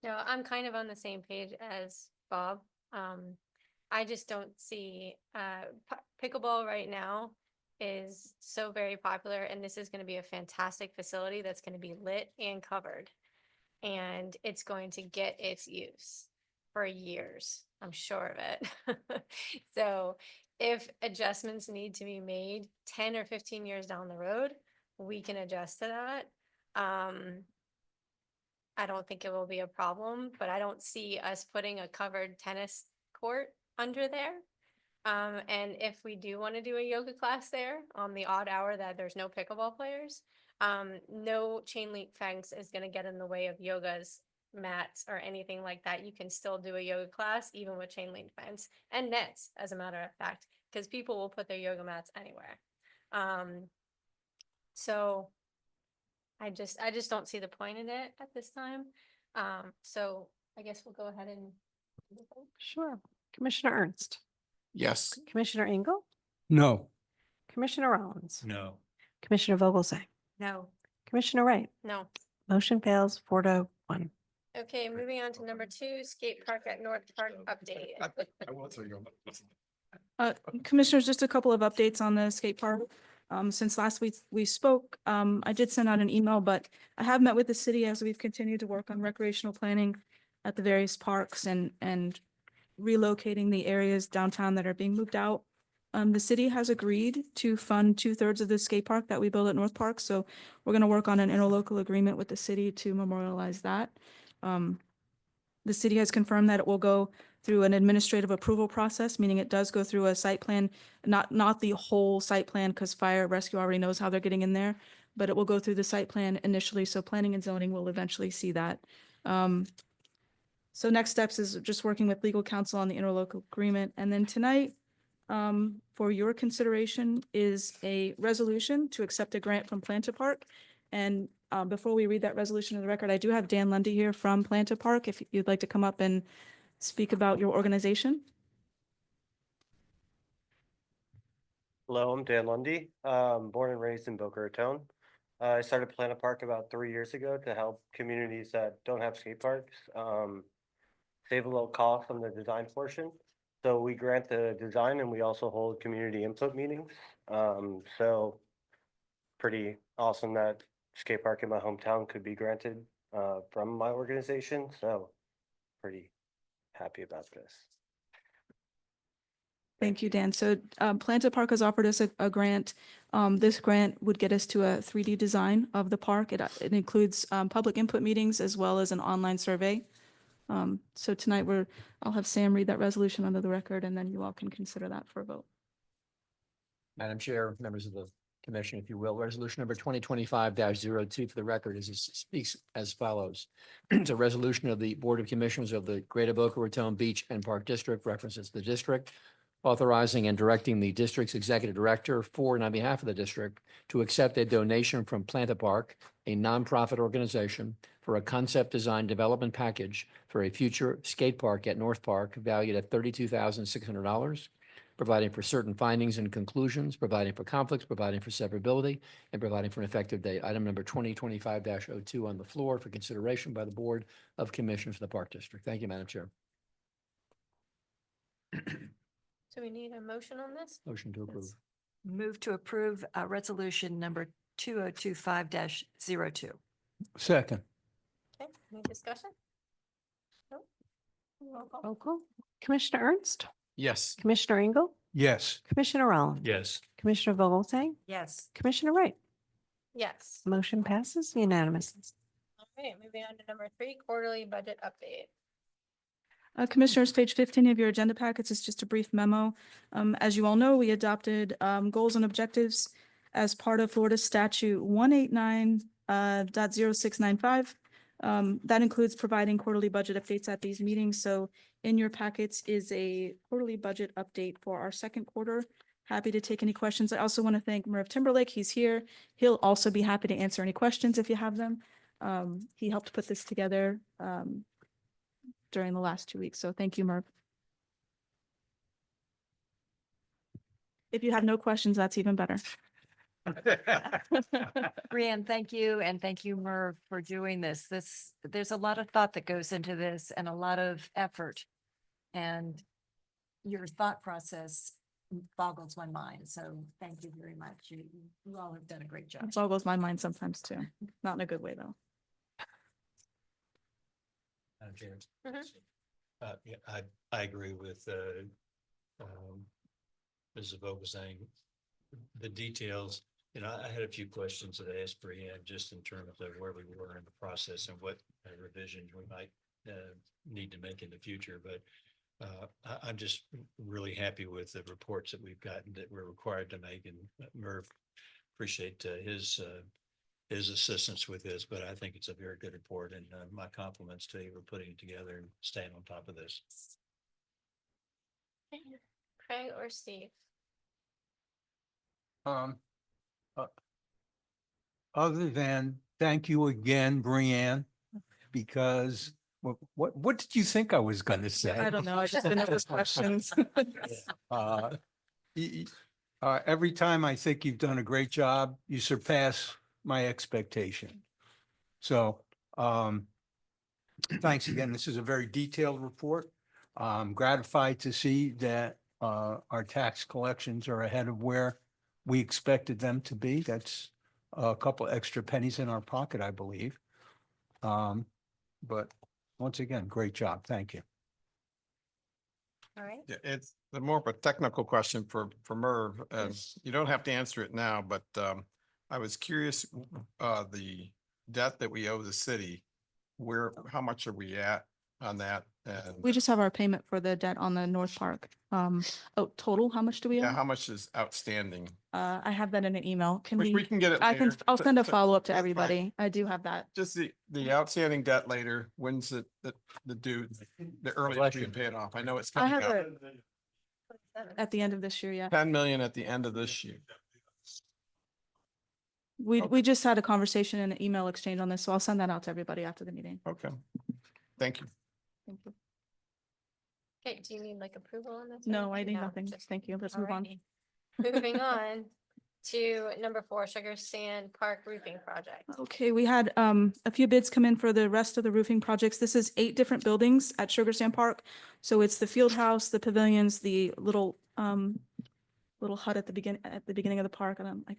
No, I'm kind of on the same page as Bob. I just don't see, pickleball right now is so very popular and this is going to be a fantastic facility that's going to be lit and covered. And it's going to get its use for years. I'm sure of it. So if adjustments need to be made 10 or 15 years down the road, we can adjust to that. I don't think it will be a problem, but I don't see us putting a covered tennis court under there. And if we do want to do a yoga class there on the odd hour that there's no pickleball players, no chain link fence is going to get in the way of yogas, mats, or anything like that. You can still do a yoga class even with chain link fence and nets, as a matter of fact, because people will put their yoga mats anywhere. So I just don't see the point in it at this time. So I guess we'll go ahead and. Sure. Commissioner Ernst, Yes. Commissioner Engel, No. Commissioner Rollins, No. Commissioner Vogelsang, No. Commissioner Wright. No. Motion fails 4-1. Okay, moving on to number 2, skate park at North Park update. I will tell you. Commissioners, just a couple of updates on the skate park. Since last week we spoke, I did send out an email, but I have met with the city as we've continued to work on recreational planning at the various parks and relocating the areas downtown that are being moved out. The city has agreed to fund 2/3 of the skate park that we build at North Park. So we're going to work on an interlocal agreement with the city to memorialize that. The city has confirmed that it will go through an administrative approval process, meaning it does go through a site plan, not the whole site plan, because fire rescue already knows how they're getting in there, but it will go through the site plan initially. So planning and zoning will eventually see that. So next steps is just working with legal counsel on the interlocal agreement. And then tonight, for your consideration is a resolution to accept a grant from Planta Park. And before we read that resolution to the record, I do have Dan Lundy here from Planta Park, if you'd like to come up and speak about your organization. Hello, I'm Dan Lundy, born and raised in Boca Raton. I started Planta Park about 3 years ago to help communities that don't have skate parks save a little cost on the design portion. So we grant the design and we also hold community input meetings. So pretty awesome that skate park in my hometown could be granted from my organization. So pretty happy about this. Thank you, Dan. So Planta Park has offered us a grant. This grant would get us to a 3D design of the park. It includes public input meetings as well as an online survey. So tonight I'll have Sam read that resolution under the record and then you all can consider that for a vote. Madam Chair, members of the commission, if you will, resolution number 2025-02 for the record speaks as follows. It's a resolution of the Board of Commissioners of the Greater Boca Raton Beach and Park District, references the district, authorizing and directing the district's executive director for and on behalf of the district to accept a donation from Plant-A-Park, a nonprofit organization, for a concept design development package for a future skate park at North Park valued at $32,600, providing for certain findings and conclusions, providing for conflicts, providing for severability, and providing for an effective date. Item number 2025-02 on the floor for consideration by the Board of Commissioners of the Park District. Thank you, Madam Chair. So we need a motion on this? Motion to approve. Move to approve resolution number 2025-02. Second. Okay, any discussion? Nope. Roll call. Roll call. Commissioner Ernst, Yes. Commissioner Engel, Yes. Commissioner Rollins. Yes. Commissioner Vogelsang, Yes. Commissioner Wright. Yes. Motion passes unanimously. All right, moving on to number 3, quarterly budget update. Commissioners, page 15 of your agenda packets is just a brief memo. As you all know, we adopted goals and objectives as part of Florida Statute 189.0695. That includes providing quarterly budget updates at these meetings. So in your packets is a quarterly budget update for our second quarter. Happy to take any questions. I also want to thank Merv Timberlake. He's here. He'll also be happy to answer any questions if you have them. He helped put this together during the last 2 weeks. So thank you, Merv. If you have no questions, that's even better. Brianne, thank you. And thank you, Merv, for doing this. There's a lot of thought that goes into this and a lot of effort. And your thought process boggles my mind. So thank you very much. You all have done a great job. It boggles my mind sometimes too. Not in a good way, though. Madam Chair. Mhm. Yeah, I agree with Mrs. Vogel saying the details. You know, I had a few questions that I asked Brianne just in terms of where we were in the process and what revisions we might need to make in the future. But I'm just really happy with the reports that we've gotten that we're required to make. And Merv, appreciate his assistance with this, but I think it's a very good report, and my compliments to you for putting it together and staying on top of this. Craig or Steve? Other than thank you again, Brianne, because what did you think I was going to say? I don't know. I just didn't have those questions. Every time I think you've done a great job, you surpass my expectation. So thanks again. This is a very detailed report. I'm gratified to see that our tax collections are ahead of where we expected them to be. That's a couple extra pennies in our pocket, I believe. But once again, great job. Thank you. All right. Yeah, it's more of a technical question for Merv. You don't have to answer it now, but I was curious, the debt that we owe the city, how much are we at on that? And We just have our payment for the debt on the North Park. Total, how much do we owe? yeah, how much is outstanding? I have that in an email. Can We can get it I can, later. I'll send a follow-up to That's fine. everybody. I do have that. Just the outstanding debt later, when's it, the due, the earliest we can pay it off? I know it's I coming have up. it at the end of this year, yeah. 10 million at the end of this year. We just had a conversation and an email exchange on this, so I'll send that out to everybody after the meeting. Okay. Thank you. Thank you. Okay, do you need like approval on this? or No, I anything? need No, nothing. just- Thank you. Let's move on. Alrighty. Moving on to number 4, Sugar Sand Park Roofing Project. Okay, we had a few bids come in for the rest of the roofing projects. This is 8 different buildings at Sugar Sand Park. So it's the field house, the pavilions, the little hut at the beginning of the park, and I'm like,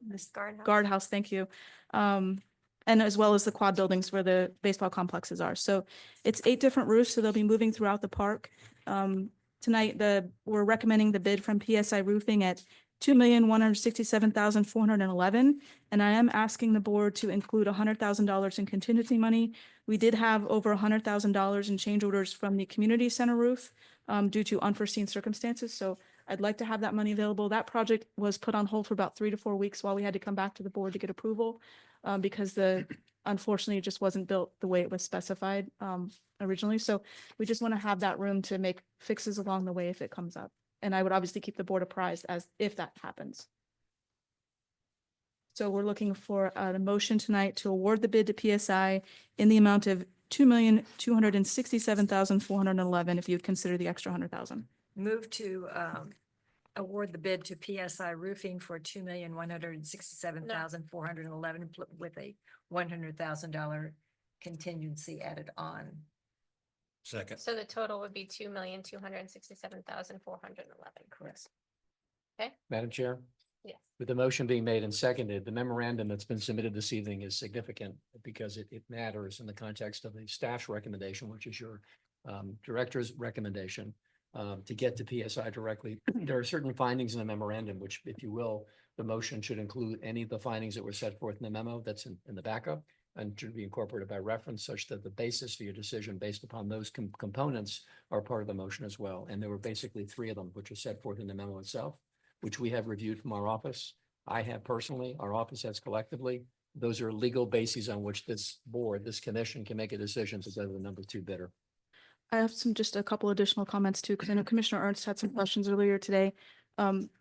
this Guardhouse. guardhouse, thank you. And as well as the quad buildings where the baseball complexes are. So it's 8 different roofs, so they'll be moving throughout the park. Tonight, we're recommending the bid from PSI Roofing at $2,167,411. And I am asking the board to include $100,000 in contingency money. We did have over $100,000 in change orders from the community center roof due to unforeseen circumstances. So I'd like to have that money available. That project was put on hold for about 3 to 4 weeks while we had to come back to the board to get approval. Because unfortunately, it just wasn't built the way it was specified originally. So we just want to have that room to make fixes along the way if it comes up. And I would obviously keep the board apprised as if that happens. So we're looking for a motion tonight to award the bid to PSI in the amount of $2,267,411 if you'd consider the extra 100,000. Move to award the bid to PSI Roofing for $2,167,411 with a $100,000 contingency added on. Second. So the total would be $2,267,411. Correct. Okay, Madam Chair, yes. with the motion being made and seconded, the memorandum that's been submitted this evening is significant because it matters in the context of the staff's recommendation, which is your director's recommendation to get to PSI directly. There are certain findings in the memorandum, which, if you will, the motion should include any of the findings that were set forth in the memo that's in the backup and should be incorporated by reference such that the basis for your decision based upon those components are part of the motion as well. And there were basically 3 of them, which are set forth in the memo itself, which we have reviewed from our office. I have personally, our office has collectively. Those are legal bases on which this board, this commission can make a decision to go to the number 2 bidder. I have just a couple additional comments too, because I know Commissioner Ernst had some questions earlier today.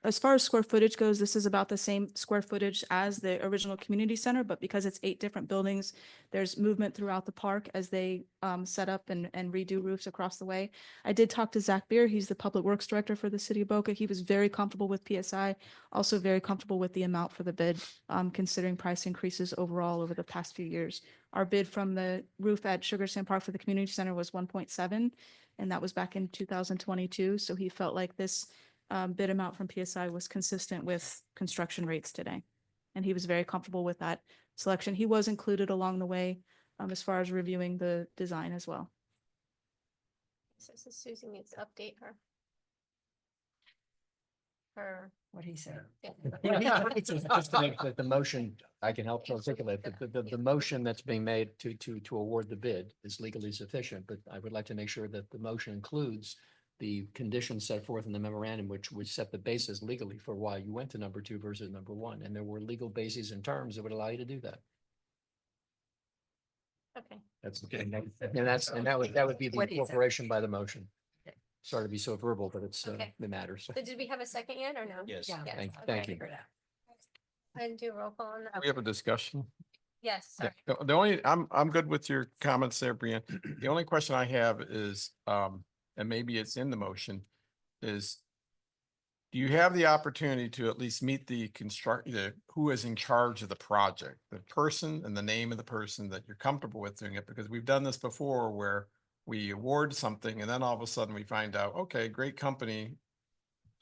As far as square footage goes, this is about the same square footage as the original community center, but because it's 8 different buildings, there's movement throughout the park as they set up and redo roofs across the way. I did talk to Zach Beer. He's the Public Works Director for the City of Boca. He was very comfortable with PSI, also very comfortable with the amount for the bid, considering price increases overall over the past few years. Our bid from the roof at Sugar Sand Park for the community center was 1.7, and that was back in 2022. So he felt like this bid amount from PSI was consistent with construction rates today. And he was very comfortable with that selection. He was included along the way as far as reviewing the design as well. So Susie needs to update her. What he said. Just to make the motion, I can help to articulate the motion that's being made to award the bid is legally sufficient, but I would like to make sure that the motion includes the conditions set forth in the memorandum, which would set the basis legally for why you went to number 2 versus number 1. And there were legal bases and terms that would allow you to do that. Okay. That's okay. And that would be the What he said. incorporation by the motion. Sorry to be so verbal, but it's, Okay. it matters. So did we have a second yet or no? Yes. Yeah. Thank you. And do a roll call on that? We have a discussion. Yes, Yeah, sorry. The only, I'm good with your comments there, Brian. The only question I have is, and maybe it's in the motion, is do you have the opportunity to at least meet the who is in charge of the project, the person and the name of the person that you're comfortable with doing it? Because we've done this before where we award something and then all of a sudden we find out, okay, great company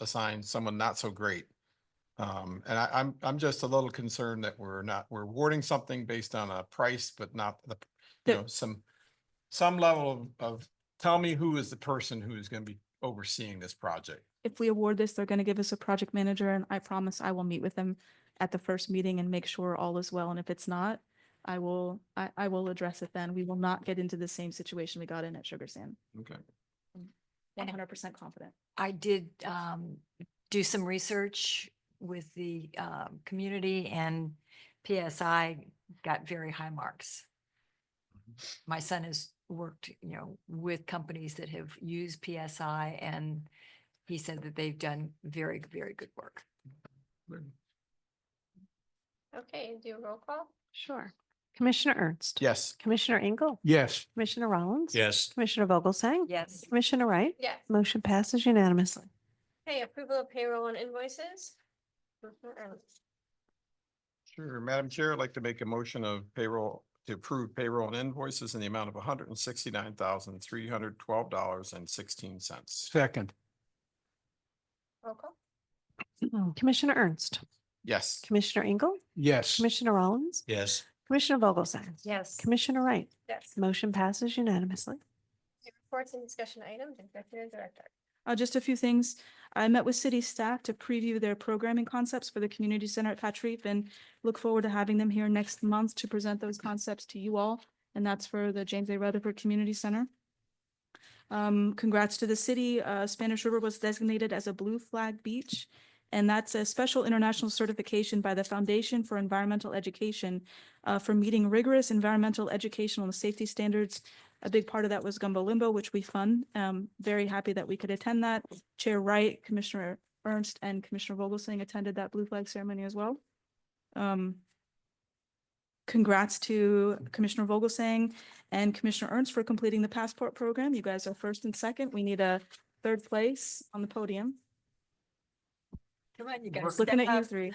assigned someone not so great. And I'm just a little concerned that we're awarding something based on a price, but not some level of tell me who is the person who is going to be overseeing this project. If we award this, they're going to give us a project manager, and I promise I will meet with them at the first meeting and make sure all is well. And if it's not, I will address it then. We will not get into the same situation we got in at Sugar Sand. Okay. 100% confident. I did do some research with the community, and PSI got very high marks. My son has worked, with companies that have used PSI, and he said that they've done very, very good work. Okay, do a roll call? Sure. Commissioner Ernst. Yes. Commissioner Engel. Yes. Commissioner Rollins. Yes. Commissioner Vogelsang. Yes. Commissioner Wright. Yes. Motion passes unanimously. Okay, approval of payroll and invoices. Commissioner Ernst. Sure. Madam Chair, I'd like to make a motion of payroll to approve payroll and invoices in the amount of $169,312.16. Second. Roll call? Commissioner Ernst. Yes. Commissioner Engel. Yes. Commissioner Rollins. Yes. Commissioner Vogelsang. Yes. Commissioner Wright. Yes. Motion passes unanimously. Reports and discussion items, Executive Director. Just a few things. I met with city staff to preview their programming concepts for the community center at Patch Reef and look forward to having them here next month to present those concepts to you all. And that's for the James A. Rutherford Community Center. Congrats to the city. Spanish River was designated as a blue flag beach. And that's a special international certification by the Foundation for Environmental Education for meeting rigorous environmental educational and safety standards. A big part of that was Gumbo Limbo, which we fund. Very happy that we could attend that. Chair Wright, Commissioner Ernst, and Commissioner Vogelsang attended that blue flag ceremony as well. Congrats to Commissioner Vogelsang and Commissioner Ernst for completing the passport program. You guys are first and second. We need a third place on the podium. Come on, you guys. Looking at you three.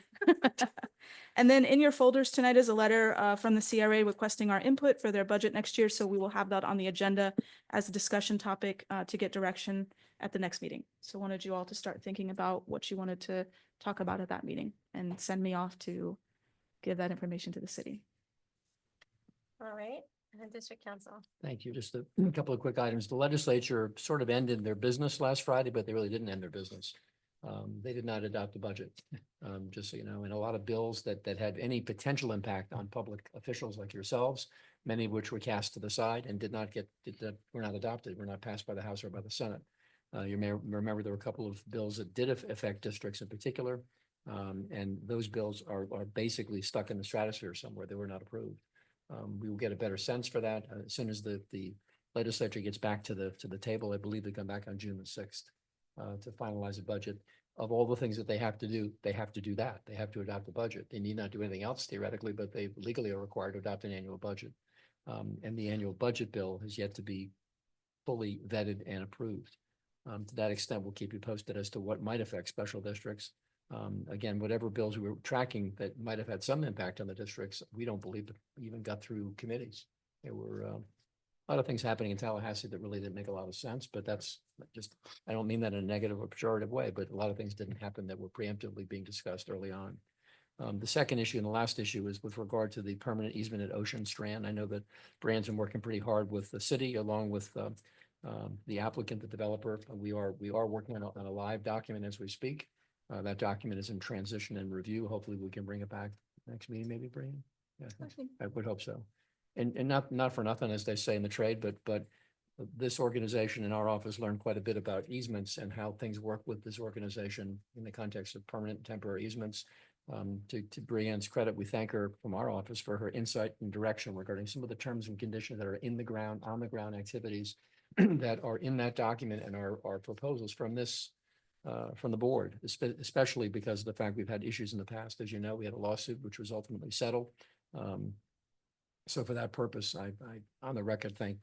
And then in your folders tonight is a letter from the CRA requesting our input for their budget next year. So we will have that on the agenda as a discussion topic to get direction at the next meeting. So wanted you all to start thinking about what you wanted to talk about at that meeting and send me off to give that information to the city. All right, and District Council. Thank you. Just a couple of quick items. The legislature sort of ended their business last Friday, but they really didn't end their business. They did not adopt a budget, just so you know, and a lot of bills that had any potential impact on public officials like yourselves, many of which were cast to the side and were not adopted, were not passed by the House or by the Senate. You may remember there were a couple of bills that did affect districts in particular, and those bills are basically stuck in the stratosphere somewhere. They were not approved. We will get a better sense for that as soon as the legislature gets back to the table. I believe they come back on June the 6th to finalize a budget. Of all the things that they have to do that. They have to adopt a budget. They need not do anything else theoretically, but they legally are required to adopt an annual budget. And the annual budget bill has yet to be fully vetted and approved. To that extent, we'll keep you posted as to what might affect special districts. Again, whatever bills we were tracking that might have had some impact on the districts, we don't believe that even got through committees. There were a lot of things happening in Tallahassee that really didn't make a lot of sense, but that's just, I don't mean that in a negative or pejorative way, but a lot of things didn't happen that were preemptively being discussed early on. The second issue and the last issue is with regard to the permanent easement at Ocean Strand. I know that Brian's been working pretty hard with the city along with the applicant, the developer. We are working on a live document as we speak. That document is in transition and review. Hopefully we can bring it back next meeting, maybe, Brian? Yeah, I would hope so. And not for nothing, as they say in the trade, but this organization in our office learned quite a bit about easements and how things work with this organization in the context of permanent and temporary easements. To Brianne's credit, we thank her from our office for her insight and direction regarding some of the terms and conditions that are in the ground, on the ground activities that are in that document and our proposals from this from the board, especially because of the fact we've had issues in the past. As you know, we had a lawsuit which was ultimately settled. So for that purpose, I on the record thank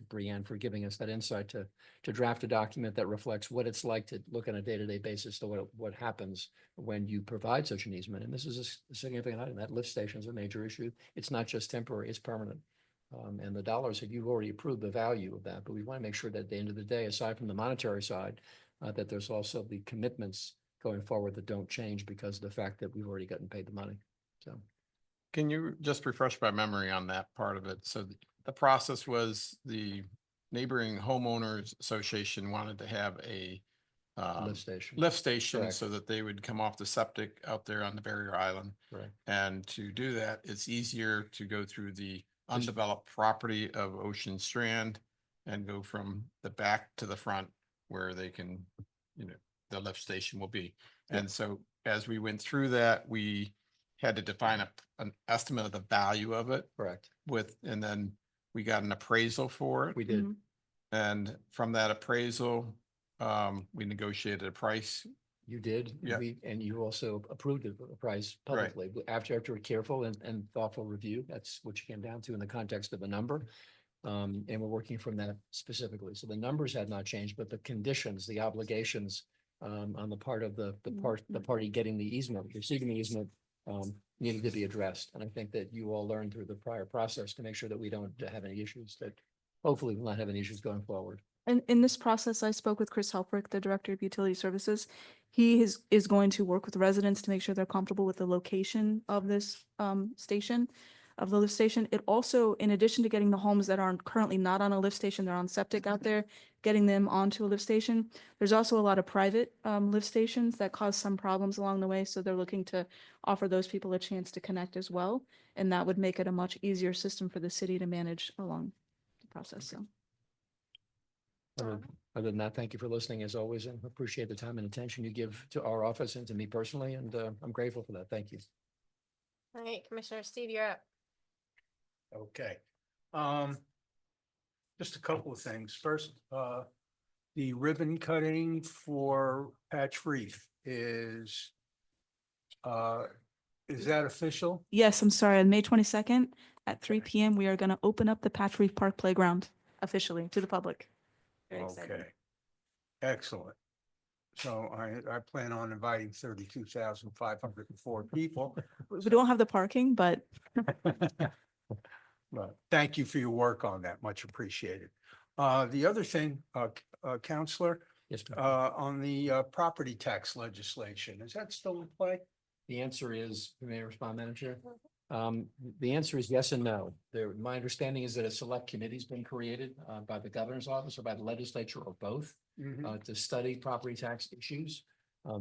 Brianne for giving us that insight to draft a document that reflects what it's like to look on a day-to-day basis to what happens when you provide such an easement. And this is a significant item. That lift station is a major issue. It's not just temporary, it's permanent. And the dollars that you've already approved the value of that, but we want to make sure that at the end of the day, aside from the monetary side, that there's also the commitments going forward that don't change because of the fact that we've already gotten paid the money. So. Can you just refresh my memory on that part of it? So the process was the neighboring homeowners association wanted to have a lift station Correct. so that they would come off the septic out there on the barrier island. Right. And to do that, it's easier to go through the undeveloped property of Ocean Strand and go from the back to the front where they can, the lift station will be. Yep. And so as we went through that, we had to define an estimate of the value of it. Correct. And then we got an appraisal for it. We did. And from that appraisal, we negotiated a price. You did. Yeah. And you also approved the price publicly. After a careful and thoughtful review, that's what you came down to in the context of a number. And we're working from that specifically. So the numbers had not changed, but the conditions, the obligations on the part of the party getting the easement, receiving the easement, needed to be addressed. And I think that you all learned through the prior process to make sure that we don't have any issues, that hopefully we'll not have any issues going forward. And in this process, I spoke with Chris Helfrich, the Director of Utility Services. He is going to work with residents to make sure they're comfortable with the location of this station, of the lift station. It also, in addition to getting the homes that are currently not on a lift station, they're on septic out there, getting them onto a lift station. There's also a lot of private lift stations that cause some problems along the way. So they're looking to offer those people a chance to connect as well. And that would make it a much easier system for the city to manage along the process. So. Other than that, thank you for listening as always, and appreciate the time and attention you give to our office and to me personally, and I'm grateful for that. Thank you. All right, Commissioner Steve, you're up. Okay. Just a couple of things. First, the ribbon cutting for Patch Reef is that official? Yes, I'm sorry, on May 22nd at 3 PM, we are going to open up the Patch Reef Park Playground officially to the public. Very excited. Okay. Excellent. So I plan on inviting 32,504 people. We don't have the parking, but But thank you for your work on that. Much appreciated. The other thing, Counselor, Yes, ma'am. on the property tax legislation, is that still in play? The answer is, may I respond, Madam Chair? The answer is yes and no. My understanding is that a select committee's been created by the governor's office or by the legislature or both to study property tax issues.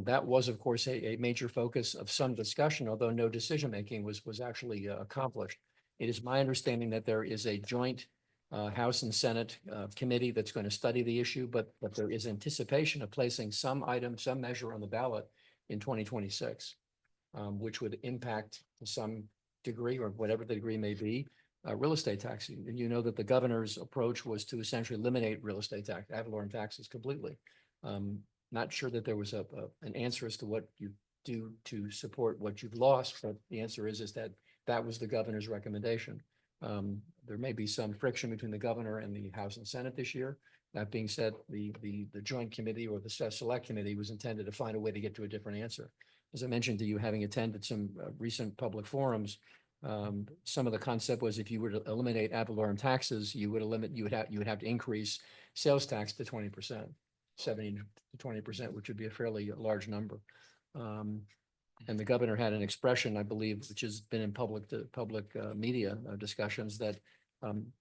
That was, of course, a major focus of some discussion, although no decision-making was actually accomplished. It is my understanding that there is a joint House and Senate committee that's going to study the issue, but there is anticipation of placing some item, some measure on the ballot in 2026, which would impact to some degree, or whatever the degree may be, real estate taxing. And you know that the governor's approach was to essentially eliminate real estate tax, ad valorem taxes completely. Not sure that there was an answer as to what you do to support what you've lost, but the answer is that was the governor's recommendation. There may be some friction between the governor and the House and Senate this year. That being said, the joint committee or the select committee was intended to find a way to get to a different answer. As I mentioned to you, having attended some recent public forums, some of the concept was if you were to eliminate ad valorem taxes, you would have to increase sales tax to 20%, 70 to 20%, which would be a fairly large number. And the governor had an expression, I believe, which has been in public media discussions, that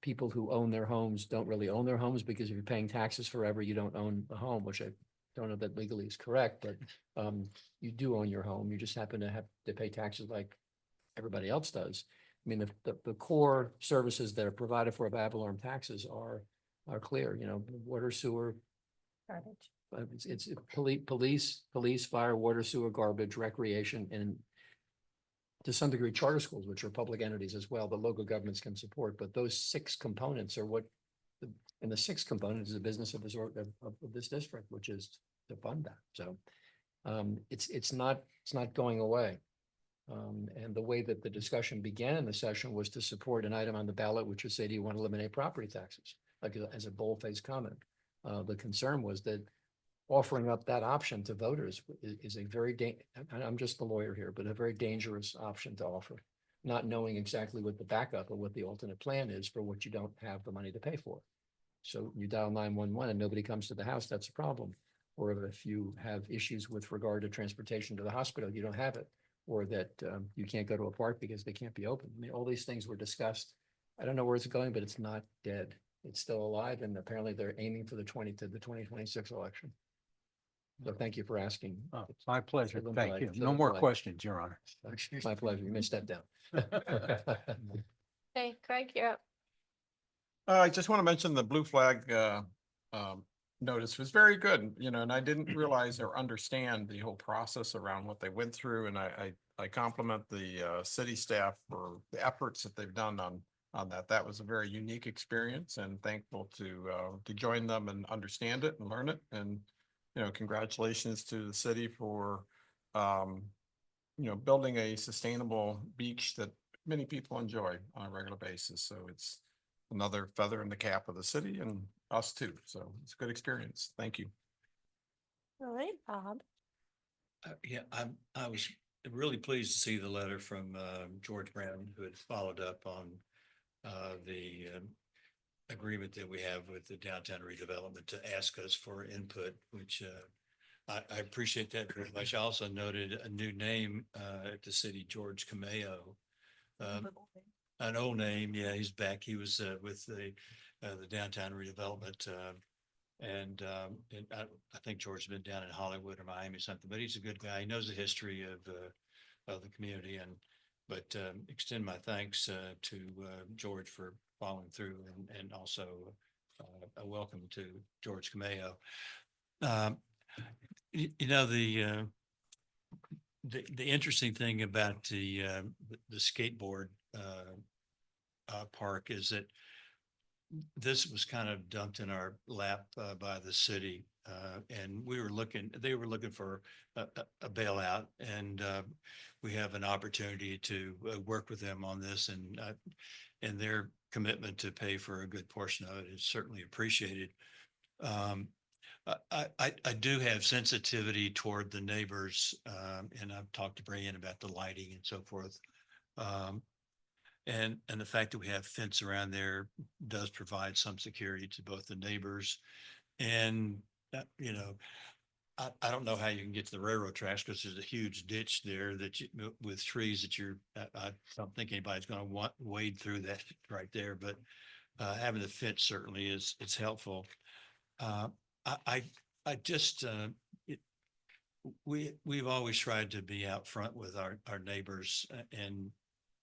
people who own their homes don't really own their homes, because if you're paying taxes forever, you don't own the home, which I don't know that legally is correct, but you do own your home. You just happen to have to pay taxes like everybody else does. I mean, the core services that are provided for ad valorem taxes are clear, water, sewer. Garbage. It's police, fire, water, sewer, garbage, recreation, and to some degree, charter schools, which are public entities as well, that local governments can support. But those 6 components are and the 6th component is the business of this district, which is to fund that. So it's not going away. And the way that the discussion began in the session was to support an item on the ballot, which would say, do you want to eliminate property taxes? Like as a bold-faced comment. The concern was that offering up that option to voters is a very, I'm just the lawyer here, but a very dangerous option to offer, not knowing exactly what the backup or what the alternate plan is for what you don't have the money to pay for. So you dial 911 and nobody comes to the house, that's a problem. Or if you have issues with regard to transportation to the hospital, you don't have it. Or that you can't go to a park because they can't be open. I mean, all these things were discussed. I don't know where it's going, but it's not dead. It's still alive, and apparently they're aiming for the 2026 election. So thank you for asking. Oh, my pleasure. Fill in Thank blank, you. fill No in more blank. questions, Your Honor. My pleasure. You may step down. Okay, Craig, you're up. I just want to mention the blue flag notice was very good, and I didn't realize or understand the whole process around what they went through. And I compliment the city staff for the efforts that they've done on that. That was a very unique experience, and thankful to join them and understand it and learn it. And, congratulations to the city for, building a sustainable beach that many people enjoy on a regular basis. So it's another feather in the cap of the city and us too. So it's a good experience. Thank you. All right, Bob. Yeah, I was really pleased to see the letter from George Brown, who had followed up on the agreement that we have with the downtown redevelopment to ask us for input, which I appreciate that very much. I also noted a new name at the city, George Cameo. An old name, yeah, he's back. He was with the downtown redevelopment, and I think George's been down in Hollywood or Miami or something. But he's a good guy. He knows the history of the community, but extend my thanks to George for following through and also a welcome to George Cameo. You know, the interesting thing about the skateboard park is that this was kind of dumped in our lap by the city. And they were looking for a bailout, and we have an opportunity to work with them on this, and their commitment to pay for a good portion of it is certainly appreciated. I do have sensitivity toward the neighbors, and I've talked to Brian about the lighting and so forth. And the fact that we have fence around there does provide some security to both the neighbors and, you know, I don't know how you can get to the railroad tracks because there's a huge ditch there that with trees that I don't think anybody's going to wade through that right there, but having the fence certainly it's helpful. I just, we've always tried to be out front with our neighbors, and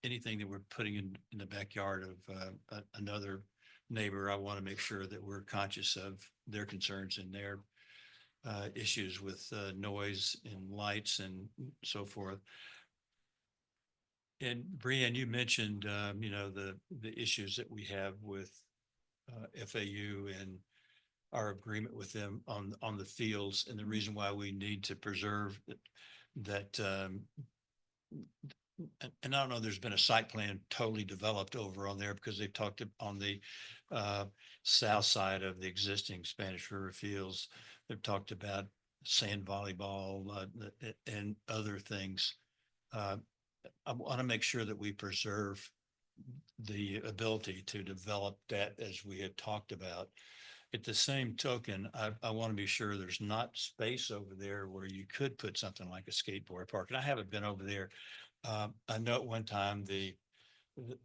anything that we're putting in the backyard of another neighbor, I want to make sure that we're conscious of their concerns and their issues with noise and lights and so forth. And Brianne, you mentioned, you know, the issues that we have with FAU and our agreement with them on the fields, and the reason why we need to preserve that. And I don't know, there's been a site plan totally developed over on there because they've talked on the south side of the existing Spanish River fields. They've talked about sand volleyball and other things. I want to make sure that we preserve the ability to develop that as we had talked about. At the same token, I want to be sure there's not space over there where you could put something like a skateboard park. And I haven't been over there. I know at one time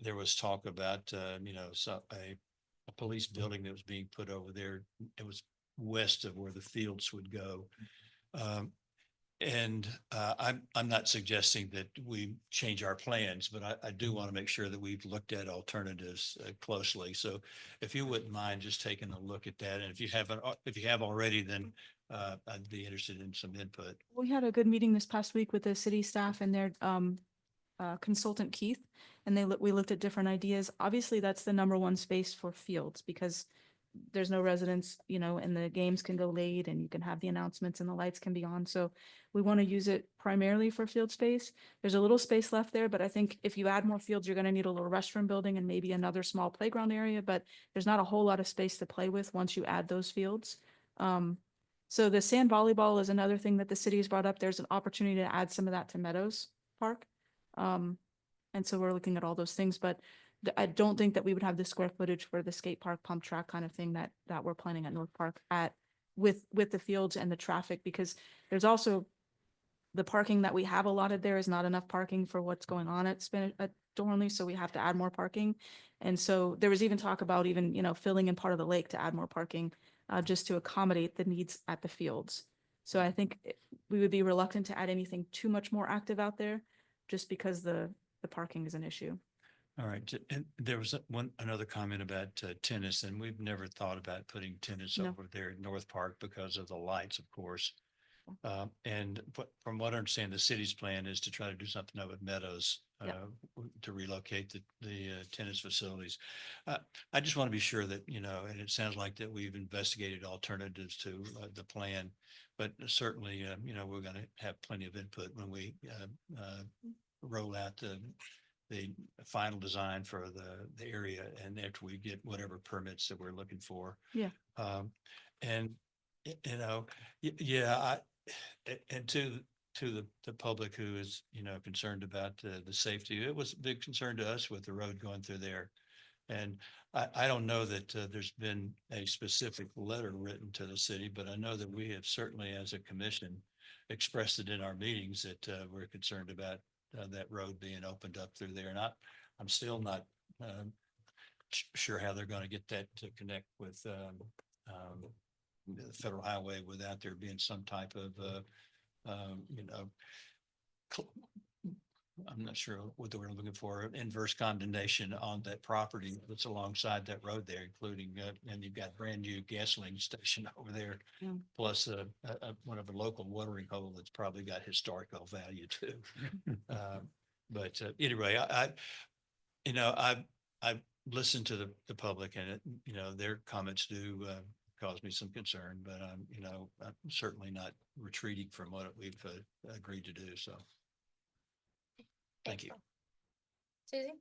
there was talk about, you know, a police building that was being put over there. It was west of where the fields would go. And I'm not suggesting that we change our plans, but I do want to make sure that we've looked at alternatives closely. So if you wouldn't mind just taking a look at that, and if you have already, then I'd be interested in some input. We had a good meeting this past week with the city staff and their consultant Keith, and we looked at different ideas. Obviously, that's the number one space for fields because there's no residents, you know, and the games can go late and you can have the announcements and the lights can be on. So we want to use it primarily for field space. There's a little space left there, but I think if you add more fields, you're going to need a little restroom building and maybe another small playground area, but there's not a whole lot of space to play with once you add those fields. So the sand volleyball is another thing that the city has brought up. There's an opportunity to add some of that to Meadows Park. And so we're looking at all those things, but I don't think that we would have the square footage for the skate park, pump track kind of thing that we're planning at North Park with the fields and the traffic, because there's also the parking that we have allotted there is not enough parking for what's going on at Dornley, so we have to add more parking. And so there was even talk about even, you know, filling in part of the lake to add more parking just to accommodate the needs at the fields. So I think we would be reluctant to add anything too much more active out there just because the parking is an issue. All right, and there was another comment about tennis, and we've never thought about putting tennis No. over there at North Park because of the lights, of course. And from what I understand, the city's plan is to try to do something over at Meadows to relocate the tennis facilities. I just want to be sure that, you know, and it sounds like that we've investigated alternatives to the plan, but certainly, you know, we're going to have plenty of input when we roll out the final design for the area, and after we get whatever permits that we're looking for. Yeah. And you know, and to the public who is, you know, concerned about the safety, it was a big concern to us with the road going through there. And I don't know that there's been a specific letter written to the city, but I know that we have certainly, as a commission, expressed it in our meetings that we're concerned about that road being opened up through there. And I'm still not sure how they're going to get that to connect with the federal highway without there being some type of, you know, I'm not sure what the word I'm looking for, inverse condemnation on that property that's alongside that road there, including, and you've got brand new gasoline station over there. Yeah. Plus one of a local watering hole that's probably got historical value too. But anyway, I listened to the public and their comments do cause me some concern, but I'm certainly not retreating from what we've agreed to do. So thank you. Susie?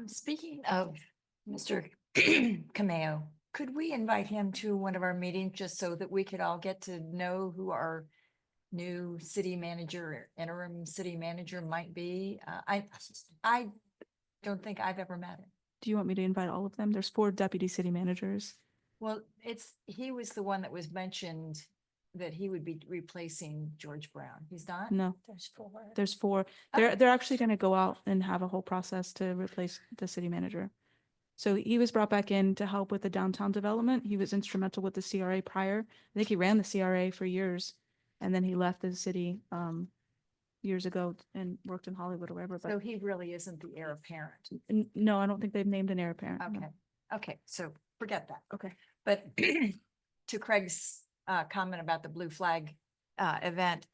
Speaking of Mr. Cameo, could we invite him to one of our meetings just so that we could all get to know who our new city manager, interim city manager might be? I don't think I've ever met him. Do you want me to invite all of them? There's 4 deputy city managers. Well, he was the one that was mentioned that he would be replacing George Brown. He's not? No, There's 4. there's 4. Okay. They're actually going to go out and have a whole process to replace the city manager. So he was brought back in to help with the downtown development. He was instrumental with the CRA prior. I think he ran the CRA for years, and then he left the city years ago and worked in Hollywood or wherever. So But he really isn't the heir apparent. no, I don't think they've named an heir apparent. no. Okay, okay, so forget that. Okay. But to Craig's comment about the Blue Flag event,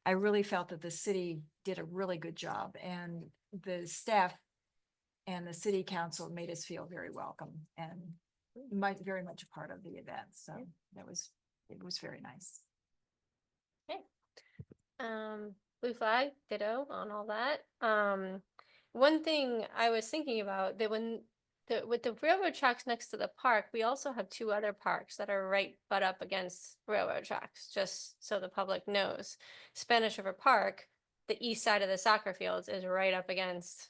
I really felt that the city did a really good job, and the staff and the city council made us feel very welcome and very much a part of the event. So it was very nice. Blue flag, ditto on all that. One thing I was thinking about that with the railroad tracks next to the park, we also have 2 other parks that are right butt up against railroad tracks, just so the public knows. Spanish River Park, the east side of the soccer fields is right up against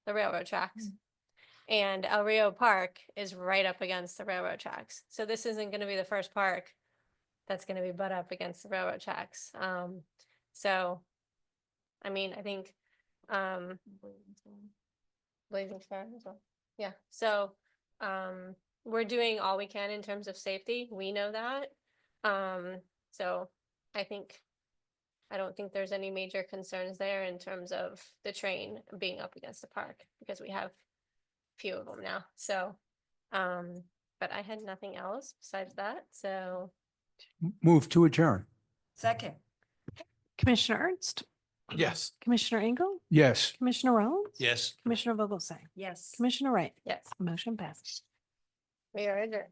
the railroad tracks. And El Rio Park is right up against the railroad tracks. So this isn't going to be the first park that's going to be butt up against the railroad tracks. So, I mean, I think, Blazing Star as well. Yeah, so, we're doing all we can in terms of safety. We know that. So I don't think there's any major concerns there in terms of the train being up against the park, because we have a few of them now. So, but I had nothing else besides that, so. Move to adjourn. Second. Commissioner Ernst, Yes. Commissioner Engel, Yes. Commissioner Rollins. Yes. Commissioner Vogelsang, Yes. Commissioner Wright. Yes, Motion passes. we are adjourned.